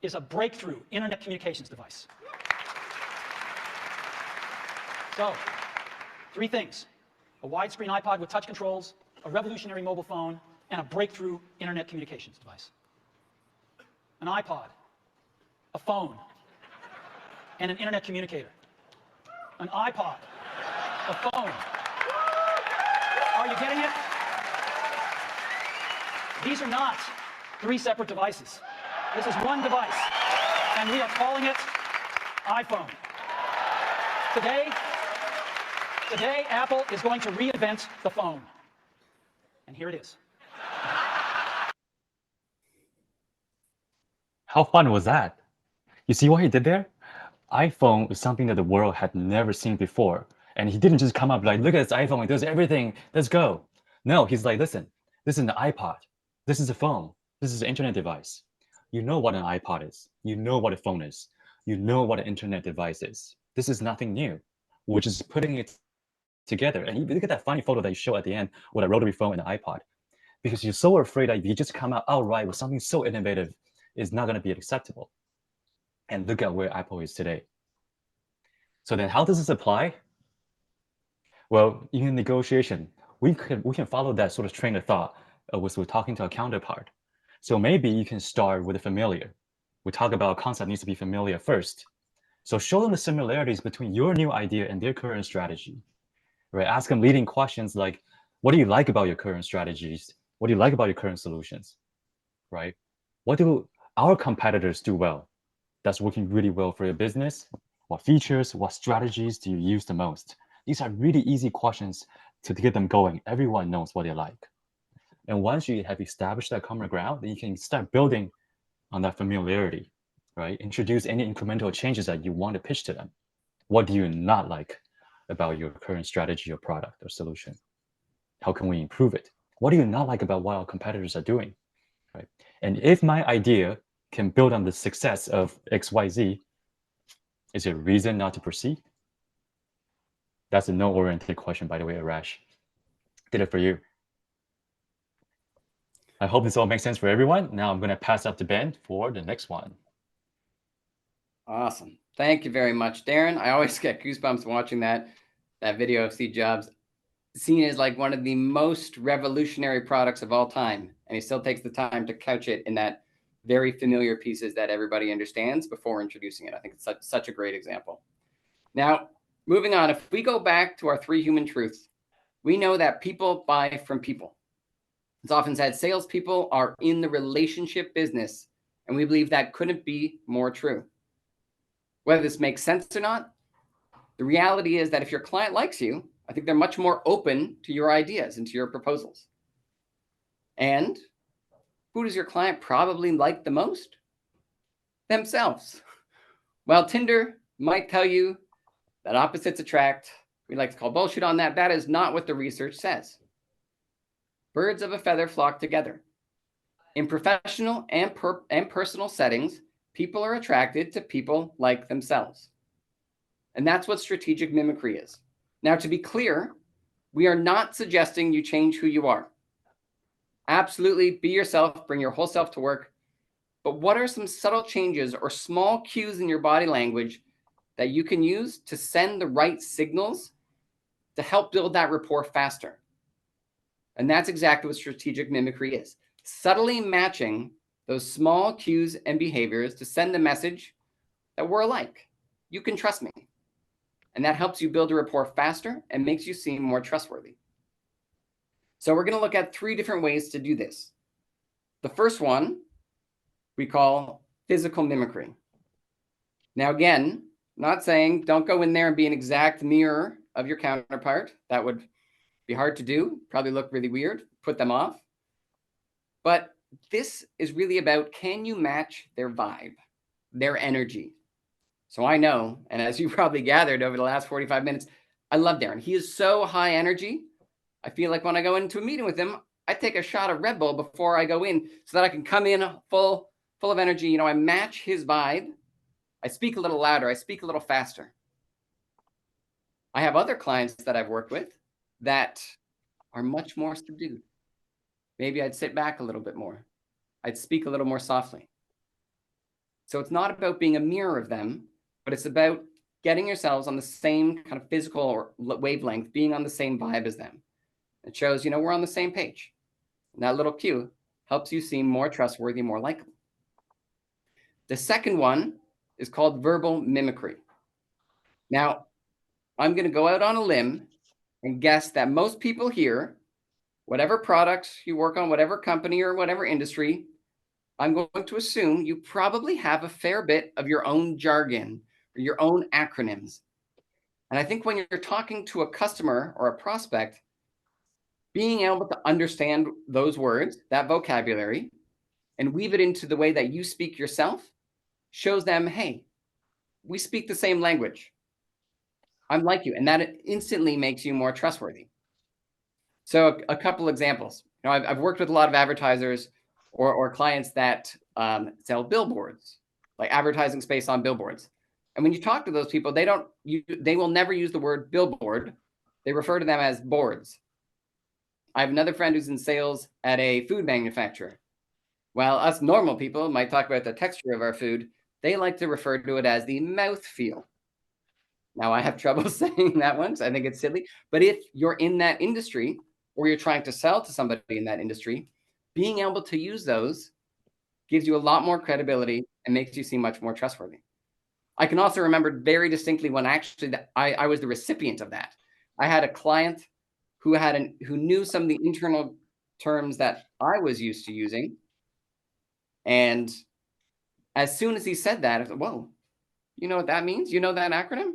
is a breakthrough internet communications device. So, 3 things: a widescreen iPod with touch controls, a revolutionary mobile phone, and a breakthrough internet communications device. An iPod, a phone, and an internet communicator. An iPod, a phone. Are you getting it? These are not 3 separate devices. This is one device, and we are calling it iPhone. Today, Apple is going to reinvent the phone. And here it is. How fun was that? You see what he did there? iPhone is something that the world had never seen before. And he didn't just come up like, look at this iPhone, it does everything, let's go. No, he's like, listen, this is an iPod. This is a phone. This is an internet device. You know what an iPod is. You know what a phone is. You know what an internet device is. This is nothing new. We're just putting it together. And you look at that funny photo that you show at the end with a rotary phone and an iPod. Because you're so afraid that if you just come out outright with something so innovative, it's not going to be acceptable. And look at where Apple is today. So then how does this apply? Well, in negotiation, we can follow that sort of train of thought as we're talking to a counterpart. So maybe you can start with a familiar. We talk about concept needs to be familiar first. So show them the similarities between your new idea and their current strategy. Right? Ask them leading questions like, what do you like about your current strategies? What do you like about your current solutions? Right? What do our competitors do well that's working really well for your business? What features, what strategies do you use the most? These are really easy questions to get them going. Everyone knows what they like. And once you have established that common ground, then you can start building on that familiarity, right? Introduce any incremental changes that you want to pitch to them. What do you not like about your current strategy or product or solution? How can we improve it? What do you not like about what our competitors are doing, right? And if my idea can build on the success of XYZ, is there a reason not to proceed? That's a no-oriented question, by the way, Arash. Did it for you. I hope this all makes sense for everyone. Now I'm going to pass up to Ben for the next one. Awesome. Thank you very much, Darren. I always get goosebumps watching that video of Steve Jobs, seen as like one of the most revolutionary products of all time. And he still takes the time to couch it in that very familiar pieces that everybody understands before introducing it. I think it's such a great example. Now, moving on, if we go back to our 3 human truths, we know that people buy from people. It's often said salespeople are in the relationship business, and we believe that couldn't be more true. Whether this makes sense or not, the reality is that if your client likes you, I think they're much more open to your ideas and to your proposals. And who does your client probably like the most? Themselves. While Tinder might tell you that opposites attract, we like to call bullshit on that. That is not what the research says. Birds of a feather flock together. In professional and personal settings, people are attracted to people like themselves. And that's what strategic mimicry is. Now, to be clear, we are not suggesting you change who you are. Absolutely be yourself, bring your whole self to work. But what are some subtle changes or small cues in your body language that you can use to send the right signals to help build that rapport faster? And that's exactly what strategic mimicry is. Subtly matching those small cues and behaviors to send the message that we're alike. You can trust me. And that helps you build a rapport faster and makes you seem more trustworthy. So we're going to look at 3 different ways to do this. The first one we call physical mimicry. Now, again, not saying don't go in there and be an exact mirror of your counterpart. That would be hard to do, probably look really weird, put them off. But this is really about, can you match their vibe, their energy? So I know, and as you probably gathered over the last 45 minutes, I love Darren. He is so high energy. I feel like when I go into a meeting with him, I take a shot of Red Bull before I go in so that I can come in full of energy. You know, I match his vibe. I speak a little louder. I speak a little faster. I have other clients that I've worked with that are much more subdued. Maybe I'd sit back a little bit more. I'd speak a little more softly. So it's not about being a mirror of them, but it's about getting yourselves on the same kind of physical or wavelength, being on the same vibe as them. It shows, you know, we're on the same page. And that little cue helps you seem more trustworthy, more likable. The second one is called verbal mimicry. Now, I'm going to go out on a limb and guess that most people here, whatever products you work on, whatever company or whatever industry, I'm going to assume you probably have a fair bit of your own jargon or your own acronyms. And I think when you're talking to a customer or a prospect, being able to understand those words, that vocabulary, and weave it into the way that you speak yourself shows them, hey, we speak the same language. I'm like you. And that instantly makes you more trustworthy. So a couple examples. You know, I've worked with a lot of advertisers or clients that sell billboards, like advertising space on billboards. And when you talk to those people, they will never use the word billboard. They refer to them as boards. I have another friend who's in sales at a food manufacturer. While us normal people might talk about the texture of our food, they like to refer to it as the mouthfeel. Now, I have trouble saying that one, so I think it's silly. But if you're in that industry or you're trying to sell to somebody in that industry, being able to use those gives you a lot more credibility and makes you seem much more trustworthy. I can also remember very distinctly when actually I was the recipient of that. I had a client who knew some of the internal terms that I was used to using. And as soon as he said that, I thought, whoa, you know what that means? You know that acronym?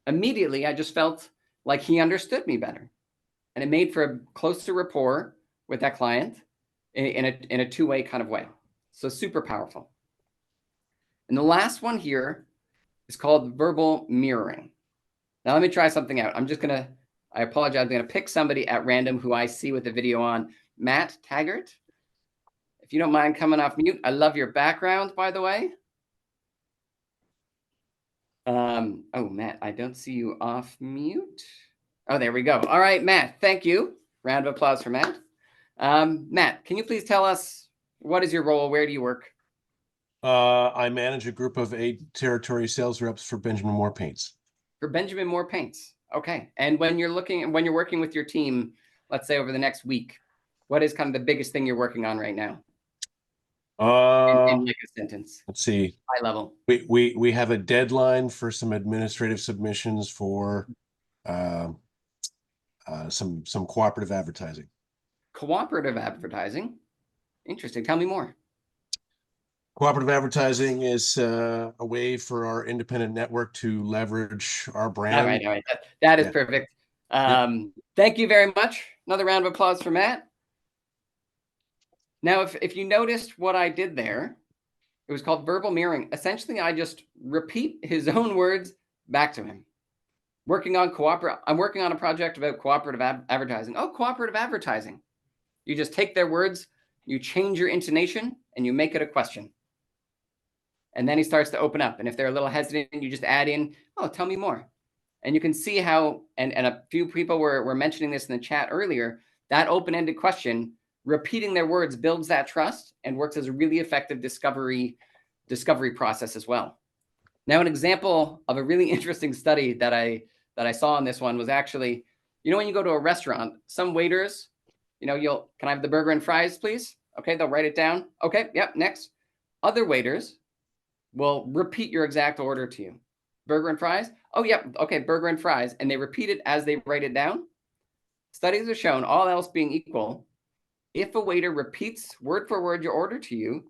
Immediately, I just felt like he understood me better. And it made for a closer rapport with that client in a two-way kind of way. So super powerful. And the last one here is called verbal mirroring. Now, let me try something out. I apologize. I'm going to pick somebody at random who I see with the video on. Matt Taggart, if you don't mind coming off mute. I love your background, by the way. Oh, Matt, I don't see you off mute. Oh, there we go. All right, Matt, thank you. Round of applause for Matt. Matt, can you please tell us what is your role? Where do you work? I manage a group of 8 territory sales reps for Benjamin Moore Paints. For Benjamin Moore Paints. Okay. And when you're working with your team, let's say over the next week, what is kind of the biggest thing you're working on right now? In like a sentence. Let's see. High level. We have a deadline for some administrative submissions for some cooperative advertising. Cooperative advertising. Interesting. Tell me more. Cooperative advertising is a way for our independent network to leverage our brand. All right. That is perfect. Thank you very much. Another round of applause for Matt. Now, if you noticed what I did there, it was called verbal mirroring. Essentially, I just repeat his own words back to him. I'm working on a project about cooperative advertising. Oh, cooperative advertising. You just take their words, you change your intonation, and you make it a question. And then he starts to open up. And if they're a little hesitant, you just add in, oh, tell me more. And you can see how, and a few people were mentioning this in the chat earlier, that open-ended question, repeating their words builds that trust and works as a really effective discovery process as well. Now, an example of a really interesting study that I saw on this one was actually, you know, when you go to a restaurant, some waiters, you know, can I have the burger and fries, please? Okay, they'll write it down. Okay, yep, next. Other waiters will repeat your exact order to you. Burger and fries? Oh, yep, okay, burger and fries. And they repeat it as they write it down. studies have shown, all else being equal, if a waiter repeats word for word your order to you,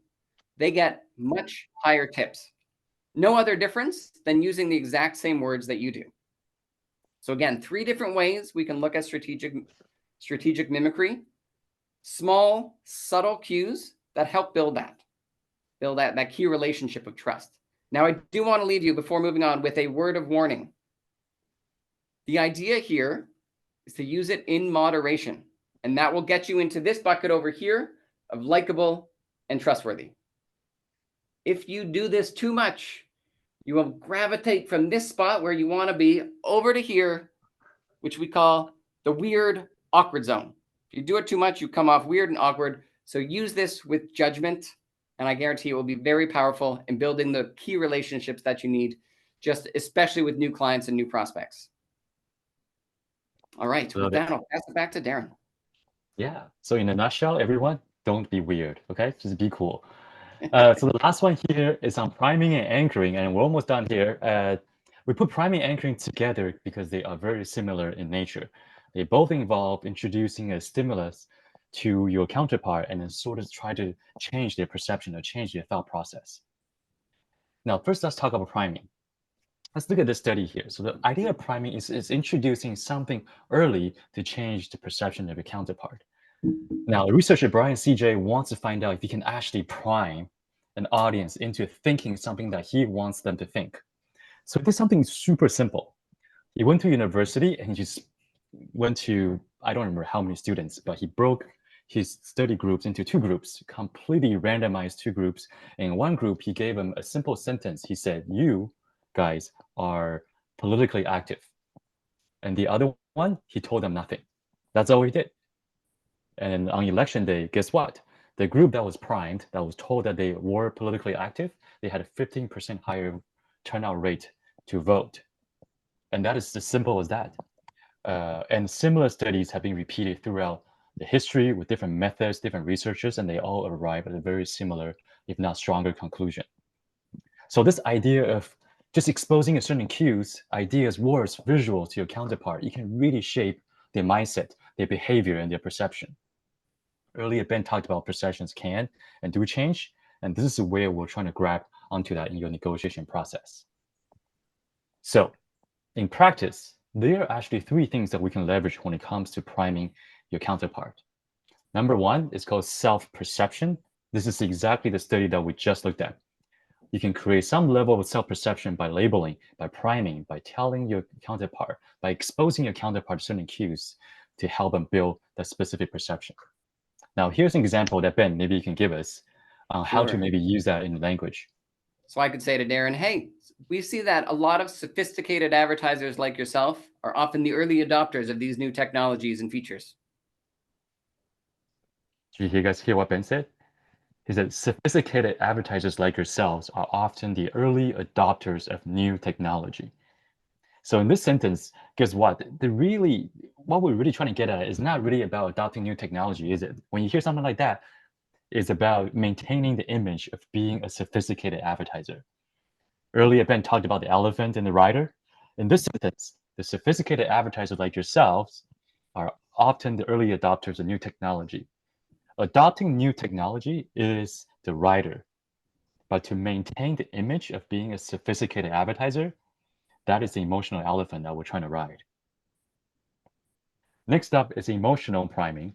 they get much higher tips. No other difference than using the exact same words that you do. So again, 3 different ways we can look at strategic mimicry. Small, subtle cues that help build that key relationship of trust. Now, I do want to leave you, before moving on, with a word of warning. The idea here is to use it in moderation, and that will get you into this bucket over here of likable and trustworthy. If you do this too much, you will gravitate from this spot where you want to be over to here, which we call the weird, awkward zone. If you do it too much, you come off weird and awkward. So use this with judgment, and I guarantee it will be very powerful in building the key relationships that you need, just especially with new clients and new prospects. All right, with that, I'll pass it back to Darren. Yeah. So in a nutshell, everyone, don't be weird, okay? Just be cool. So the last one here is on priming and anchoring, and we're almost done here. We put priming and anchoring together because they are very similar in nature. They both involve introducing a stimulus to your counterpart and then sort of try to change their perception or change their thought process. Now, first, let's talk about priming. Let's look at this study here. So the idea of priming is introducing something early to change the perception of your counterpart. Now, researcher Brian CJ wants to find out if he can actually prime an audience into thinking something that he wants them to think. So he did something super simple. He went to university and he just went to, I don't remember how many students, but he broke his study groups into 2 groups, completely randomized 2 groups. In one group, he gave them a simple sentence. He said, "You guys are politically active." And the other one, he told them nothing. That's all he did. And on election day, guess what? The group that was primed, that was told that they were politically active, they had a 15% higher turnout rate to vote. And that is as simple as that. And similar studies have been repeated throughout the history with different methods, different researchers, and they all arrive at a very similar, if not stronger, conclusion. So this idea of just exposing a certain cues, ideas, words, visuals to your counterpart, you can really shape their mindset, their behavior, and their perception. Earlier, Ben talked about perceptions can and do change, and this is where we're trying to grab onto that in your negotiation process. So in practice, there are actually 3 things that we can leverage when it comes to priming your counterpart. Number 1 is called self-perception. This is exactly the study that we just looked at. You can create some level of self-perception by labeling, by priming, by telling your counterpart, by exposing your counterpart to certain cues to help them build that specific perception. Now, here's an example that, Ben, maybe you can give us how to maybe use that in language. So I could say to Darren, hey, we see that a lot of sophisticated advertisers like yourself are often the early adopters of these new technologies and features. Did you guys hear what Ben said? He said sophisticated advertisers like yourselves are often the early adopters of new technology. So in this sentence, guess what? What we're really trying to get at is not really about adopting new technology, is it? When you hear something like that, it's about maintaining the image of being a sophisticated advertiser. Earlier, Ben talked about the elephant and the rider. In this sentence, the sophisticated advertisers like yourselves are often the early adopters of new technology. Adopting new technology is the rider, but to maintain the image of being a sophisticated advertiser, that is the emotional elephant that we're trying to ride. Next up is emotional priming.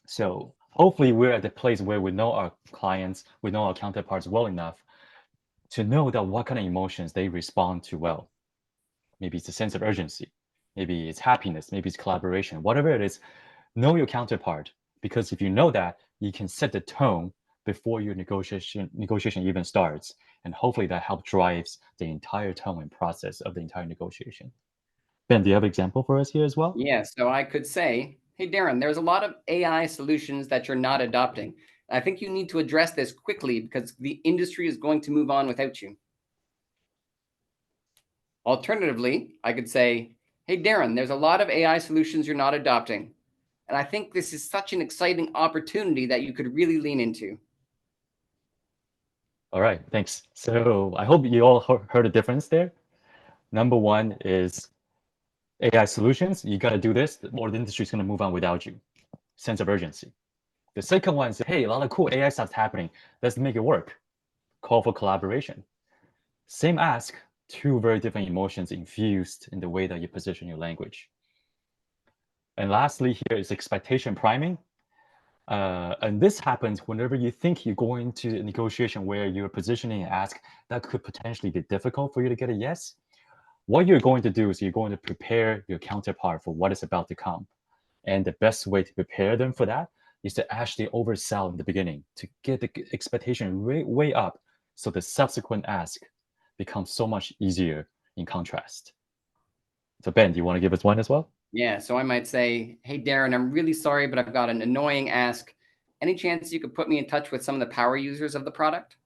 So hopefully we're at the place where we know our clients, we know our counterparts well enough to know that what kind of emotions they respond to well. Maybe it's a sense of urgency, maybe it's happiness, maybe it's collaboration, whatever it is, know your counterpart. Because if you know that, you can set the tone before your negotiation even starts. And hopefully that helps drives the entire tone and process of the entire negotiation. Ben, do you have an example for us here as well? Yeah, so I could say, hey, Darren, there's a lot of AI solutions that you're not adopting. I think you need to address this quickly because the industry is going to move on without you. Alternatively, I could say, hey, Darren, there's a lot of AI solutions you're not adopting. And I think this is such an exciting opportunity that you could really lean into. All right, thanks. So I hope you all heard the difference there. Number 1 is AI solutions, you got to do this, or the industry is going to move on without you. Sense of urgency. The second one is, hey, a lot of cool AI stuff's happening. Let's make it work. Call for collaboration. Same ask, two very different emotions infused in the way that you position your language. And lastly, here is expectation priming. And this happens whenever you think you're going to a negotiation where you're positioning an ask that could potentially be difficult for you to get a yes. What you're going to do is you're going to prepare your counterpart for what is about to come. And the best way to prepare them for that is to actually oversell in the beginning to get the expectation way up so the subsequent ask becomes so much easier in contrast. So Ben, do you want to give us one as well? Yeah, so I might say, hey, Darren, I'm really sorry, but I've got an annoying ask. Any chance you could put me in touch with some of the power users of the product?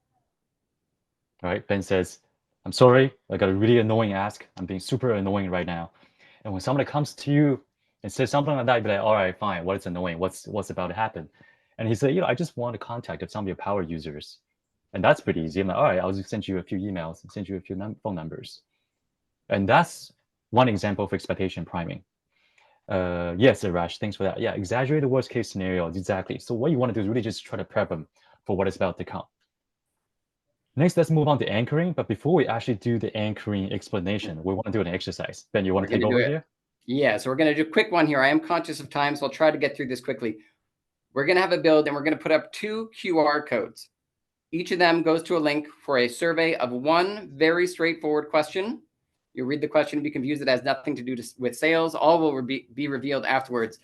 All right, Ben says, I'm sorry, I got a really annoying ask. I'm being super annoying right now. And when somebody comes to you and says something like that, you'd be like, all right, fine, what is annoying? What's about to happen? And he said, I just want to contact some of your power users. And that's pretty easy. I'm like, all right, I'll just send you a few emails and send you a few phone numbers. And that's one example of expectation priming. Yes, Arash, thanks for that. Yeah, exaggerate the worst case scenario, exactly. So what you want to do is really just try to prep them for what is about to come. Next, let's move on to anchoring. But before we actually do the anchoring explanation, we want to do an exercise. Ben, you want to take over here? Yeah, so we're going to do a quick one here. I am conscious of time, so I'll try to get through this quickly. We're going to have a build, and we're going to put up 2 QR codes. Each of them goes to a link for a survey of one very straightforward question. You read the question and be confused. It has nothing to do with sales. All will be revealed afterwards.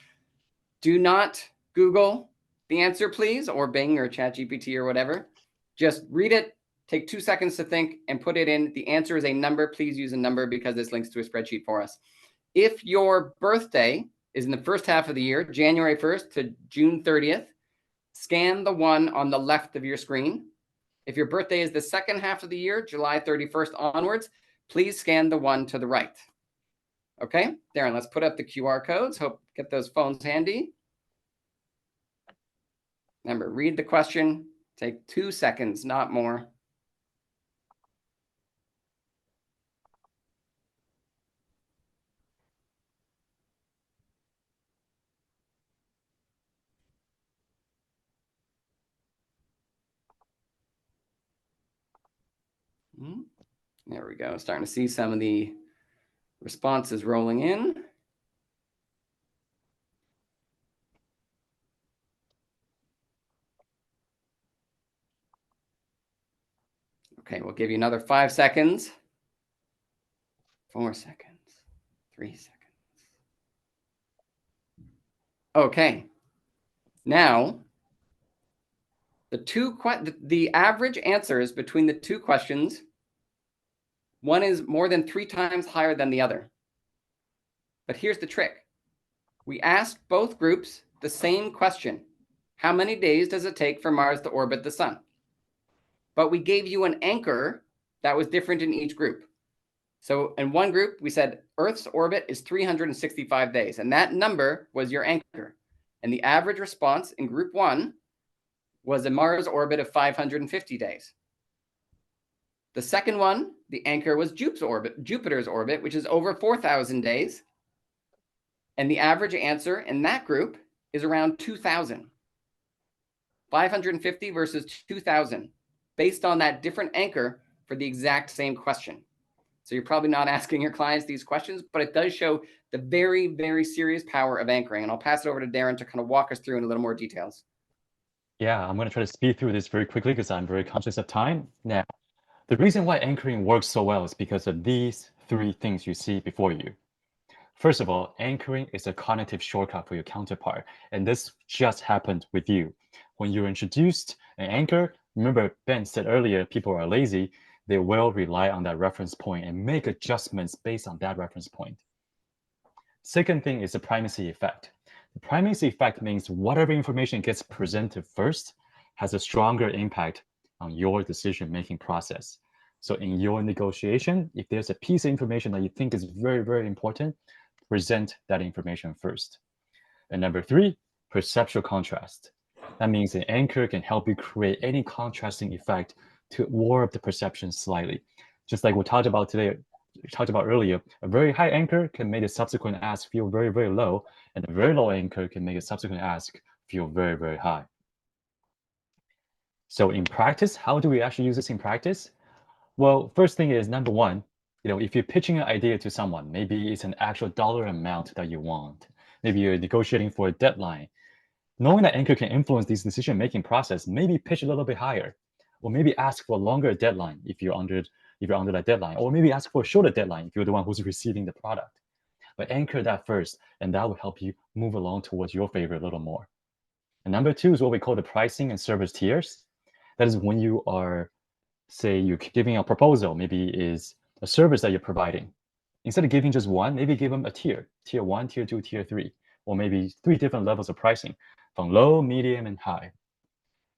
Do not Google the answer, please, or Bing or ChatGPT or whatever. Just read it, take 2 seconds to think, and put it in. The answer is a number. Please use a number because this links to a spreadsheet for us. If your birthday is in the first half of the year, January 1st to June 30th, scan the 1 on the left of your screen. If your birthday is the second half of the year, July 31st onwards, please scan the 1 to the right. Okay, Darren, let's put up the QR codes. Hope get those phones handy. Remember, read the question. Take 2 seconds, not more. There we go. Starting to see some of the responses rolling in. Okay, we'll give you another 5 seconds. 4 seconds. 3 seconds. Okay. Now, the average answers between the 2 questions, one is more than 3 times higher than the other. But here's the trick. We asked both groups the same question. How many days does it take for Mars to orbit the sun? But we gave you an anchor that was different in each group. So in one group, we said Earth's orbit is 365 days, and that number was your anchor. And the average response in group 1 was a Mars orbit of 550 days. The second one, the anchor was Jupiter's orbit, which is over 4,000 days. And the average answer in that group is around 2,000. 550 versus 2,000, based on that different anchor for the exact same question. So you're probably not asking your clients these questions, but it does show the very, very serious power of anchoring. And I'll pass it over to Darren to kind of walk us through in a little more details. Yeah, I'm going to try to speed through this very quickly because I'm very conscious of time. Now, the reason why anchoring works so well is because of these 3 things you see before you. First of all, anchoring is a cognitive shortcut for your counterpart. And this just happened with you. When you're introduced an anchor, remember Ben said earlier, people are lazy. They will rely on that reference point and make adjustments based on that reference point. Second thing is the primacy effect. The primacy effect means whatever information gets presented first has a stronger impact on your decision-making process. So in your negotiation, if there's a piece of information that you think is very, very important, present that information first. And number 3, perceptual contrast. That means an anchor can help you create any contrasting effect to warp the perception slightly. Just like we talked about today talked about earlier, a very high anchor can make a subsequent ask feel very, very low, and a very low anchor can make a subsequent ask feel very, very high. So in practice, how do we actually use this in practice? Well, first thing is, number one, if you're pitching an idea to someone, maybe it's an actual dollar amount that you want. Maybe you're negotiating for a deadline. Knowing that anchor can influence this decision-making process, maybe pitch a little bit higher, or maybe ask for a longer deadline if you're under that deadline, or maybe ask for a shorter deadline if you're the one who's receiving the product. But anchor that first, and that will help you move along towards your favor a little more. And number two is what we call the pricing and service tiers. That is when you are, say, you're giving a proposal, maybe is a service that you're providing. Instead of giving just one, maybe give them a tier 1, tier 2, tier 3, or maybe 3 different levels of pricing from low, medium, and high.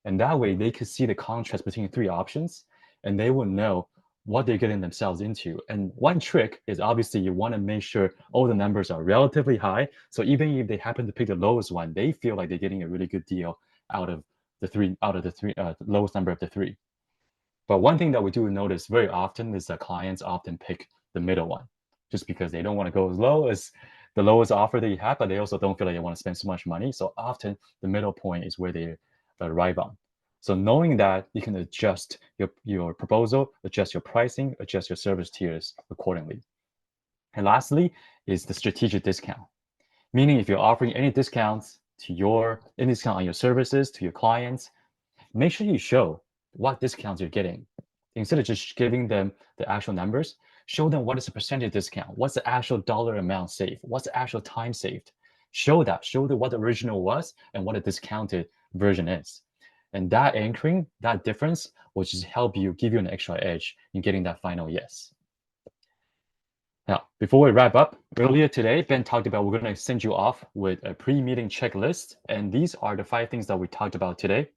And that way they could see the contrast between 3 options, and they will know what they're getting themselves into. And one trick is obviously you want to make sure all the numbers are relatively high. So even if they happen to pick the lowest one, they feel like they're getting a really good deal out of the three, lowest number of the 3. But one thing that we do notice very often is that clients often pick the middle one, just because they don't want to go as low as the lowest offer that you have, but they also don't feel like they want to spend so much money. So often the middle point is where they arrive on. So knowing that, you can adjust your proposal, adjust your pricing, adjust your service tiers accordingly. And lastly is the strategic discount. Meaning if you're offering any discounts on your services to your clients, make sure you show what discounts you're getting. Instead of just giving them the actual numbers, show them what is the percentage discount, what's the actual dollar amount saved, what's the actual time saved. Show them what the original was and what a discounted version is. And that anchoring, that difference will just help you, give you an extra edge in getting that final yes. Now, before we wrap up, earlier today, Ben talked about we're going to send you off with a pre-meeting checklist. And these are the 5 things that we talked about today.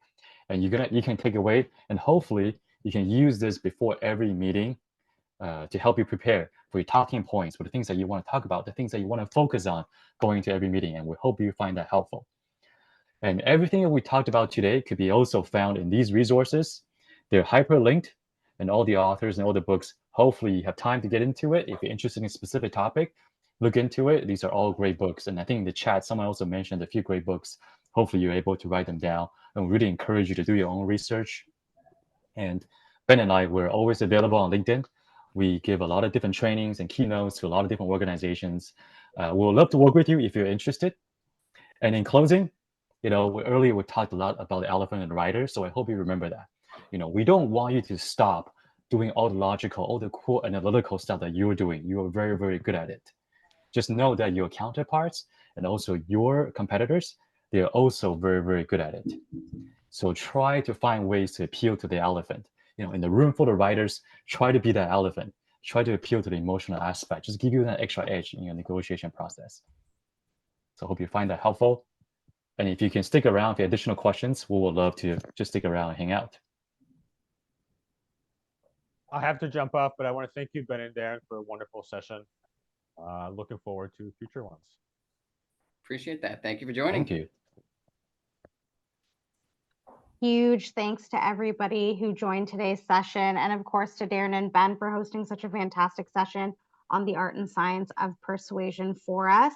And you can take away, and hopefully you can use this before every meeting to help you prepare for your talking points, for the things that you want to talk about, the things that you want to focus on going to every meeting. And we hope you find that helpful. And everything that we talked about today could be also found in these resources. They're hyperlinked, and all the authors and all the books, hopefully you have time to get into it. If you're interested in a specific topic, look into it. These are all great books. And I think in the chat, someone also mentioned a few great books. Hopefully you're able to write them down, and we really encourage you to do your own research. And Ben and I, we're always available on LinkedIn. We give a lot of different trainings and keynotes to a lot of different organizations. We'll love to work with you if you're interested. And in closing, earlier we talked a lot about the elephant and the rider, so I hope you remember that. We don't want you to stop doing all the logical, all the cool analytical stuff that you're doing. You are very, very good at it. Just know that your counterparts and also your competitors, they're also very, very good at it. So try to find ways to appeal to the elephant. In the room full of writers, try to be that elephant. Try to appeal to the emotional aspect. Just give you that extra edge in your negotiation process. So I hope you find that helpful. And if you can stick around for additional questions, we would love to just stick around and hang out. I have to jump off, but I want to thank you, Ben and Darren, for a wonderful session. Looking forward to future ones. Appreciate that. Thank you for joining. Thank you. Huge thanks to everybody who joined today's session, and of course to Darren and Ben for hosting such a fantastic session on the art and science of persuasion for us.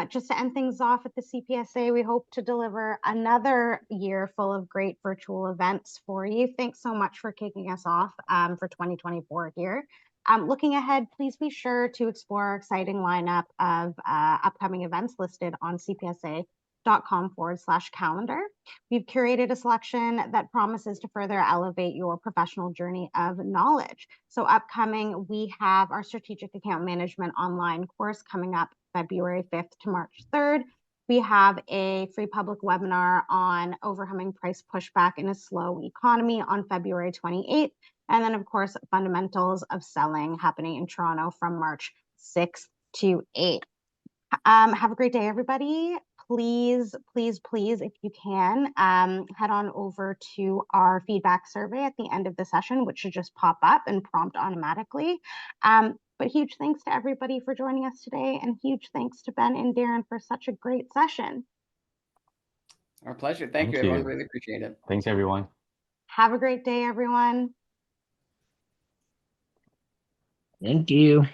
Just to end things off at the CPSA, we hope to deliver another year full of great virtual events for you. Thanks so much for kicking us off for 2024 here. Looking ahead, please be sure to explore our exciting lineup of upcoming events listed on cpsa.com/calendar. We've curated a selection that promises to further elevate your professional journey of knowledge. So upcoming, we have our Strategic Account Management online course coming up February 5th to March 3rd. We have a free public webinar on overcoming price pushback in a slow economy on February 28th. And then, of course, Fundamentals of Selling happening in Toronto from March 6th to 8th. Have a great day, everybody. Please, please, please, if you can, head on over to our feedback survey at the end of the session, which should just pop up and prompt automatically. But huge thanks to everybody for joining us today, and huge thanks to Ben and Darren for such a great session. Our pleasure. Thank you, everyone. Really appreciate it. Thanks, everyone. Have a great day, everyone. Thank you.